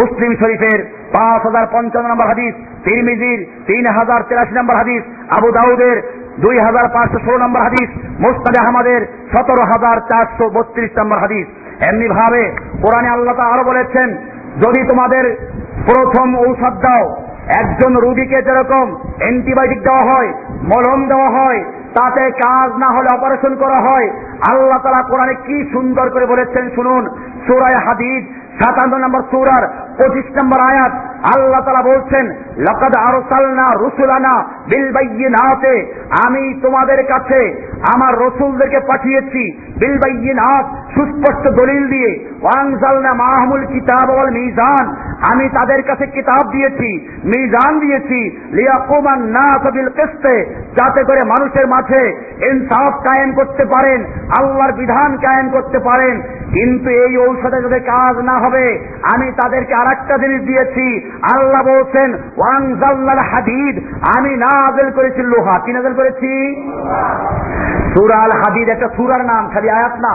মুসলিম শরীফের 5055 নম্বর হাদিস, তিরমিজির 3083 নম্বর হাদিস, আবু দাউদের 2516 নম্বর হাদিস, মুসনাদে আহমদের 17432 নম্বর হাদিস। এমনি ভাবে কোরআনে আল্লাহ তাআলা আরো বলেছেন, যদি তোমাদের প্রথম ঔষধ দাও, একজন রোগীকে যেরকম অ্যান্টিবায়োটিক দেওয়া হয়, মলম দেওয়া হয়, তাতে কাজ না হলে অপারেশন করা হয়। আল্লাহ তাআলা কোরআনে কি সুন্দর করে বলেছেন শুনুন, সূরা হাদীদ 57 নম্বর সূরার 25 নম্বর আয়াত। আল্লাহ তাআলা বলছেন, লাকাদ আরসালনা রুসুলানা বিল বাইয়িনাতে, আমি তোমাদের কাছে আমার রসুলদেরকে পাঠিয়েছি বিল বাইয়িনাত, সুস্পষ্ট দলিল দিয়ে, ওয়ানজালনা মাআহুল কিতাব ওয়াল মিজান, আমি তাদের কাছে কিতাব দিয়েছি, মিজান দিয়েছি, লিয়াকুমান নাস বিল কিসতে, যাতে করে মানুষের মাঝে ইনসাফ কায়েম করতে পারেন, আল্লাহর বিধান কায়েম করতে পারেন। কিন্তু এই ঔষধে যদি কাজ না হবে, আমি তাদেরকে আরেকটা জিনিস দিয়েছি। আল্লাহ বলছেন, ওয়ানজালনাল হাদিদ, আমি নাযিল করেছি লোহা। কি নাযিল করেছি? সূরা আল হাদিদ একটা সূরার নাম, খালি আয়াত না।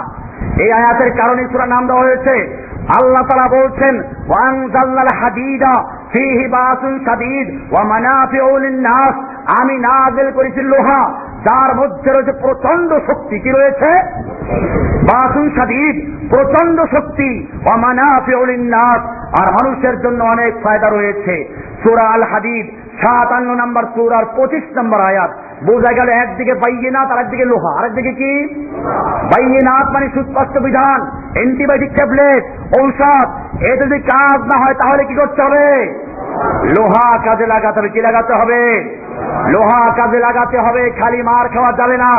এই আয়াতের কারণে সূরার নাম দেওয়া হয়েছে। আল্লাহ তাআলা বলছেন ওয়ানজালনাল হাদিদা ফীহি বাসুন শাদীদ ওয়া মানাফিউ লিন-নাস, আমি নাযিল করেছি লোহা যার মধ্যে রয়েছে প্রচন্ড শক্তি। কি রয়েছে? বাসুন শাদীদ, প্রচন্ড শক্তি। ওয়া মানাফিউ লিন-নাস, আর মানুষের জন্য অনেক ফায়দা রয়েছে। সূরা আল হাদিদ 57 নম্বর সূরার 25 নম্বর আয়াত। বোঝা গেল একদিকে বাইয়িনাত আর একদিকে লোহা, আরেকদিকে কি? বাইয়িনাত মানে সুস্পষ্ট বিধান, অ্যান্টিবায়োটিক ট্যাবলেট, ঔষধ। এতে যদি কাজ না হয় তাহলে কি করতে হবে? লোহা কাজে লাগাতে হবে। কি লাগাতে হবে? লোহা কাজে লাগাতে হবে, খালি মার খাওয়া যাবে না।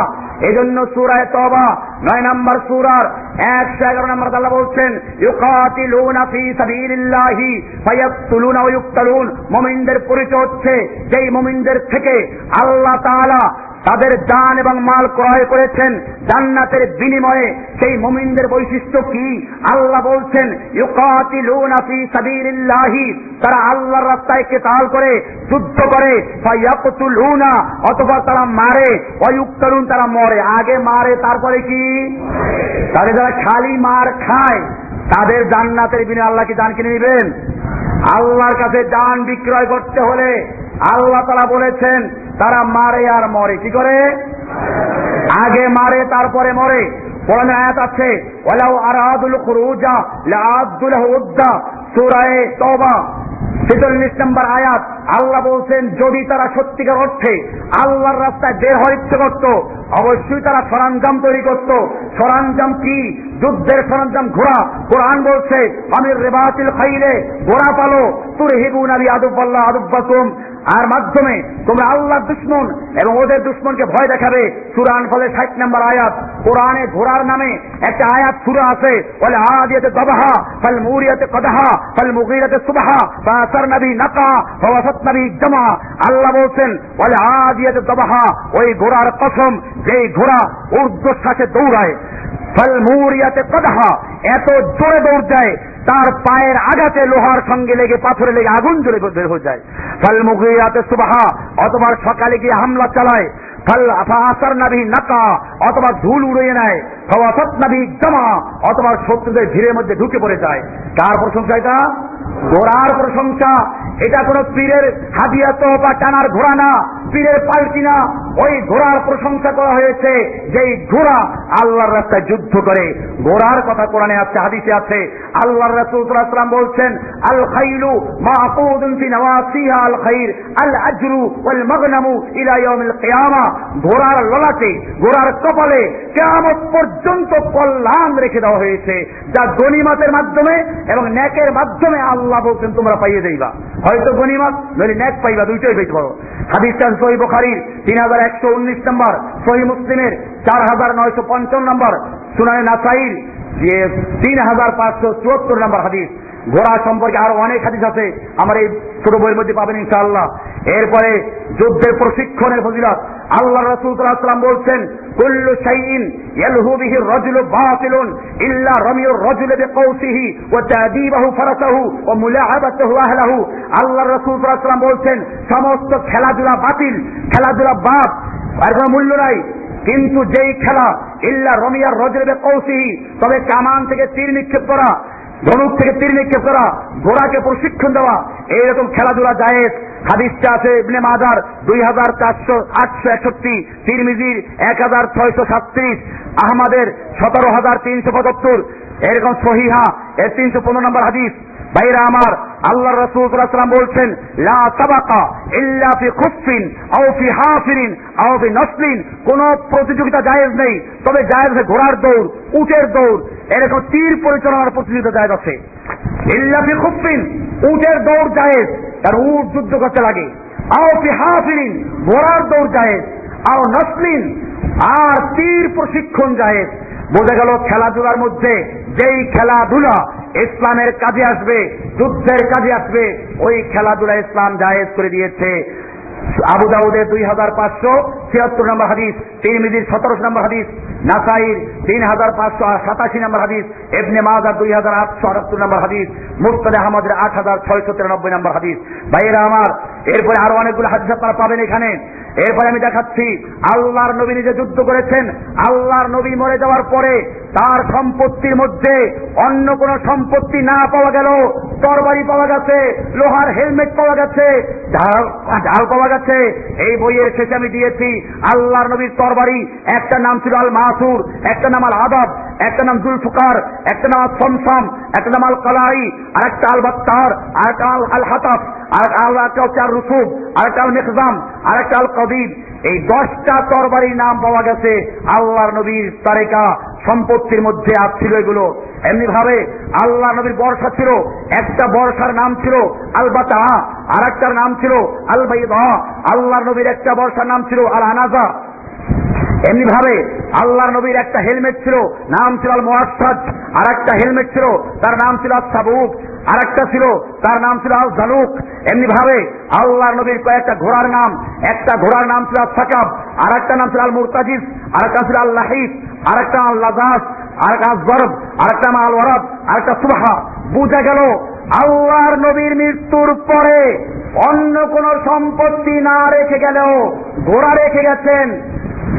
এজন্য সূরা তওবা 9 নম্বর সূরার 111 নম্বর আল্লাহ বলছেন ইউকাতিলুনা ফী সাবিলিল্লাহি ফায়াকতুলুনা ওয়া ইউকতালুন। মুমিনদের পরিচয় হচ্ছে যেই মুমিনদের থেকে আল্লাহ তাআলা তাদের জান এবং মাল ক্রয় করেছেন জান্নাতের বিনিময়ে। সেই মুমিনদের বৈশিষ্ট্য কি? আল্লাহ বলছেন ইউকাতিলুনা ফী সাবিলিল্লাহি, তারা আল্লাহর রাস্তায় কিতাল করে, যুদ্ধ করে। ফায়াকতুলুনা, অথবা তারা মারে। ওয়া ইউকতালুন, তারা মরে। আগে মারে তারপরে কি? তাহলে যারা খালি মার খায় তাদের জান্নাতের বিনিময়ে আল্লাহ কি জান কিনে নেবেন? আল্লাহর কাছে জান বিক্রয় করতে হলে আল্লাহ তাআলা বলেছেন তারা মারে আর মরে। কি করে? আগে মারে তারপরে মরে। কোরআনে আয়াত আছে ওয়ালাউ আরাদুল খুরুজা লাআদ্দু লাহু উদ্দা, সূরা তওবা 46 নম্বর আয়াত। আল্লাহ বলছেন যদি তারা সত্যিকার অর্থে আল্লাহর রাস্তায় বের হওয়ার ইচ্ছে করত, অবশ্যই তারা সরঞ্জাম তৈরি করত। সরঞ্জাম কি? যুদ্ধের সরঞ্জাম ঘোড়া। কোরআন বলছে আমির রিবাতিল খাইলে, ঘোড়া পালো, তুরহিবুনা বিআদুল্লাহ আদুব্বাকুম, আর মাধ্যমে তোমরা আল্লাহর দুশমন এবং ওদের দুশমনকে ভয় দেখাবে। সূরা আনফালের 60 নম্বর আয়াত। কোরআনে ঘোড়ার নামে একটা আয়াত সূরা আছে ওয়াল আদিয়াতে দাবহা ফাল মুরিয়াতে কদহা ফাল মুগীরাতে সুবহা ফাসারনা বি নাকা ফাওয়াসাতনা বি জামা। আল্লাহ বলছেন ওয়াল আদিয়াতে দাবহা, ওই ঘোড়ার কসম যেই ঘোড়া ঊর্ধ্বশ্বাসে দৌড়ায়। ফাল মুরিয়াতে কদহা, এত জোরে দৌড় দেয় তার পায়ের আঘাতে লোহার সঙ্গে লেগে পাথরে লেগে আগুন জ্বলে বের হয়ে যায়। ফাল মুগীরাতে সুবহা, অথবা সকালে গিয়ে হামলা চালায়। ফাল ফাসারনা বি নাকা, অথবা ধুল উড়িয়ে নেয়। ফাওয়াসাতনা বি জামা, অথবা শত্রুদের ভিড়ের মধ্যে ঢুকে পড়ে যায়। কার প্রশংসা এটা? ঘোড়ার প্রশংসা। এটা কোন পীরের হাদিয়া তোহফা টানার ঘোড়া না, পীরের পালকি না। ওই ঘোড়ার প্রশংসা করা হয়েছে যেই ঘোড়া আল্লাহর রাস্তায় যুদ্ধ করে। ঘোড়ার কথা কোরআনে আছে, হাদিসে আছে। আল্লাহর রাসূল সাল্লাল্লাহু আলাইহি ওয়াসাল্লাম বলছেন আল খাইলু মাকুদুন ফি নওয়াসিহা আল খাইর আল আজরু ওয়াল মাগনামু ইলা ইয়াউমিল কিয়ামা। ঘোড়ার ললাটে, ঘোড়ার কপালে কিয়ামত পর্যন্ত কল্যাণ রেখে দেওয়া হয়েছে, যা গনিমতের মাধ্যমে এবং নেকের মাধ্যমে আল্লাহ বলছেন তোমরা পাইয়ে যাইবা। হয়তো গনিমত নইলে নেক পাইবা, দুইটাই পেতে পারো। হাদিসটা সহিহ বুখারীর 3119 নম্বর, সহিহ মুসলিমের 4955 নম্বর, সুনানে নাসাঈর 3574 নম্বর হাদিস। ঘোড়া সম্পর্কে আরো অনেক হাদিস আছে, আমার এই ছোট বইয়ের মধ্যে পাবেন ইনশাআল্লাহ। এরপরে যুদ্ধের প্রশিক্ষণের ফজিলত। আল্লাহ রাসূল সাল্লাল্লাহু আলাইহি ওয়াসাল্লাম বলছেন কুল্লু শাইইন ইয়ালহু বিহি রাজুলু বাতিলুন ইল্লা রামিউর রাজুলি বিকাউসিহি ওয়া তাদিবাহু ফারাসাহু ওয়া মুলাআবাতুহু আহলাহু। আল্লাহ রাসূল সাল্লাল্লাহু আলাইহি ওয়াসাল্লাম বলছেন সমস্ত খেলাধুলা বাতিল, খেলাধুলা বাদ, আর কোনো মূল্য নাই। কিন্তু যেই খেলা ইল্লা রামিয়ার রাজুলি বিকাউসিহি, তবে কামান থেকে তীর নিক্ষেপ করা, ধনুক থেকে তীর নিক্ষেপ করা, ঘোড়াকে প্রশিক্ষণ দেওয়া, এইরকম খেলাধুলা জায়েজ। হাদিসটা আছে ইবনে মাজার 2461, তিরমিজির 1637, আহমদের 17375, এরকম সহিহা 315 নম্বর হাদিস। ভাইরা আমার, আল্লাহ রাসূল সাল্লাল্লাহু আলাইহি ওয়াসাল্লাম বলছেন লা সাবাকা ইল্লা ফি খুফফিন আও ফি হাফিরিন আও ফি নাসলিন। কোন প্রতিযোগিতা জায়েজ নেই, তবে জায়েজ আছে ঘোড়ার দৌড়, উটের দৌড়, এরকম তীর পরিচালনার প্রতিযোগিতা জায়েজ আছে। ইল্লা ফি খুফফিন, উটের দৌড় জায়েজ, কারণ উট যুদ্ধ করতে লাগে। আও ফি হাফিরিন, ঘোড়ার দৌড় জায়েজ। আও নাসলিন, আর তীর প্রশিক্ষণ জায়েজ। বোঝা গেল খেলাধুলার মধ্যে যেই খেলাধুলা ইসলামের কাজে আসবে, যুদ্ধের কাজে আসবে, ওই খেলাধুলা ইসলাম জায়েজ করে দিয়েছে। আবু দাউদের 2576 নম্বর হাদিস, তিরমিজির 17 নম্বর হাদিস, নাসাইর 3587 নম্বর হাদিস, ইবনে মাজাহ 2878 নম্বর হাদিস, মুসনাদ আহমদের 8693 নম্বর হাদিস। ভাইয়েরা আমার, এরপরে আরো অনেকগুলো হাদিস আপনারা পাবেন এখানে। এরপরে আমি দেখাচ্ছি আল্লাহর নবী নিজে যুদ্ধ করেছেন। আল্লাহর নবী মরে যাওয়ার পরে তার সম্পত্তির মধ্যে অন্য কোন সম্পত্তি না পাওয়া গেল, তরবারি পাওয়া গেছে, লোহার হেলমেট পাওয়া গেছে, ঢাল পাওয়া গেছে। এই বইয়ের শেষে আমি দিয়েছি আল্লাহর নবীর তরবারি, একটা নাম ছিল আল মাসুর, একটা নাম আল আদাব, একটা নাম জুলফুকার, একটা নাম আল সমসাম, একটা নাম আল কালাই, আর একটা আল বাত্তার, আর একটা আল হাতাফ, আর একটা হচ্ছে আল রুসুব, আর একটা আল মেখজাম, আর একটা আল কদিব। এই 10টা তরবারির নাম পাওয়া গেছে আল্লাহর নবীর তারেকা সম্পত্তির মধ্যে ছিল এগুলো। এমনি ভাবে আল্লাহ নবীর বর্ষা ছিল, একটা বর্ষার নাম ছিল আল বাতা, আর একটার নাম ছিল আল বাইদা। আল্লাহর নবীর একটা বর্ষার নাম ছিল আল আনাজা। এমনি ভাবে আল্লাহর নবীর একটা হেলমেট ছিল, নাম ছিল আল মুআসসাদ, আর একটা হেলমেট ছিল তার নাম ছিল আল সাবুক, আর একটা ছিল তার নাম ছিল আল জালুক। এমনি ভাবে আল্লাহর নবীর কয়েকটা ঘোড়ার নাম, একটা ঘোড়ার নাম ছিল আল সাকাব, আর একটা নাম ছিল আল মুরতাজিস, আর একটা ছিল আল লাহিস, আর একটা আল লাজাস, আর একটা জরব, আর একটা আল ওয়ারাব, আর একটা সুবহা। বুঝা গেল আল্লাহর নবীর মৃত্যুর পরে অন্য কোন সম্পত্তি না রেখে গেলেও ঘোড়া রেখে গেছেন,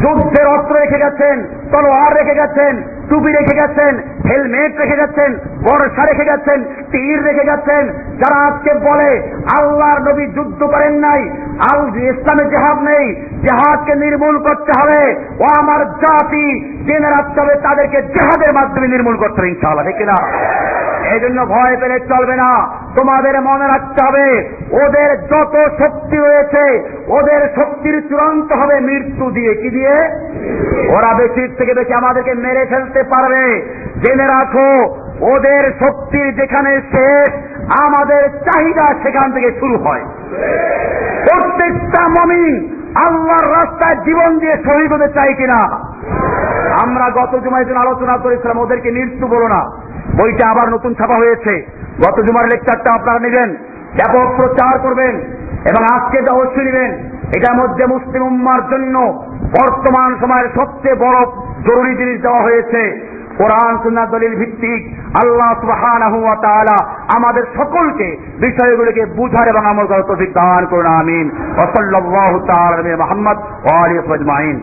যুদ্ধের অস্ত্র রেখে গেছেন, তলোয়ার রেখে গেছেন, টুপি রেখে গেছেন, হেলমেট রেখে গেছেন, বর্ষা রেখে গেছেন, তীর রেখে গেছেন। যারা আজকে বলে আল্লাহর নবী যুদ্ধ করেন নাই, ইসলামে জেহাদ নেই, জেহাদকে নির্মূল করতে হবে, ও আমার জাতি জেনে রাখতে হবে তাদেরকে জেহাদের মাধ্যমে নির্মূল করতে হবে ইনশাআল্লাহ, ঠিক না? এই জন্য ভয় পেলে চলবে না। তোমাদের মনে রাখতে হবে ওদের যত শক্তি রয়েছে, ওদের শক্তির চূড়ান্ত হবে মৃত্যু দিয়ে। কি দিয়ে? ওরা বেশির থেকে বেশি আমাদেরকে মেরে ফেলতে পারবে। জেনে রাখো ওদের শক্তির যেখানে শেষ, আমাদের চাহিদা সেখান থেকে শুরু হয়। প্রত্যেকটা মুমিন আল্লাহর রাস্তায় জীবন দিয়ে শহীদ হতে চাই কিনা? আমরা গত জুমায় যেন আলোচনা করেছিলাম ওদেরকে মৃত্যু বলো না, বইটা আবার নতুন ছাপা হয়েছে। গত জুমার লেকচারটা আপনারা নেবেন, ব্যাপক প্রচার করবেন, এবং আজকে যা অবশ্যই নেবেন। এটার মধ্যে মুসলিম উম্মার জন্য বর্তমান সময়ের সবচেয়ে বড় জরুরি জিনিস দেওয়া হয়েছে, কোরআন সুন্নাহ দলিল ভিত্তিক। আল্লাহ সুবহানাহু ওয়া তাআলা আমাদের সকলকে বিষয়গুলোকে বুঝার এবং আমল করার তৌফিক দান করুন, আমিন। ওয়া সাল্লাল্লাহু তাআলা আলা মুহাম্মদ ওয়া আলিহি ওয়া সাহবিহি আজমাইন।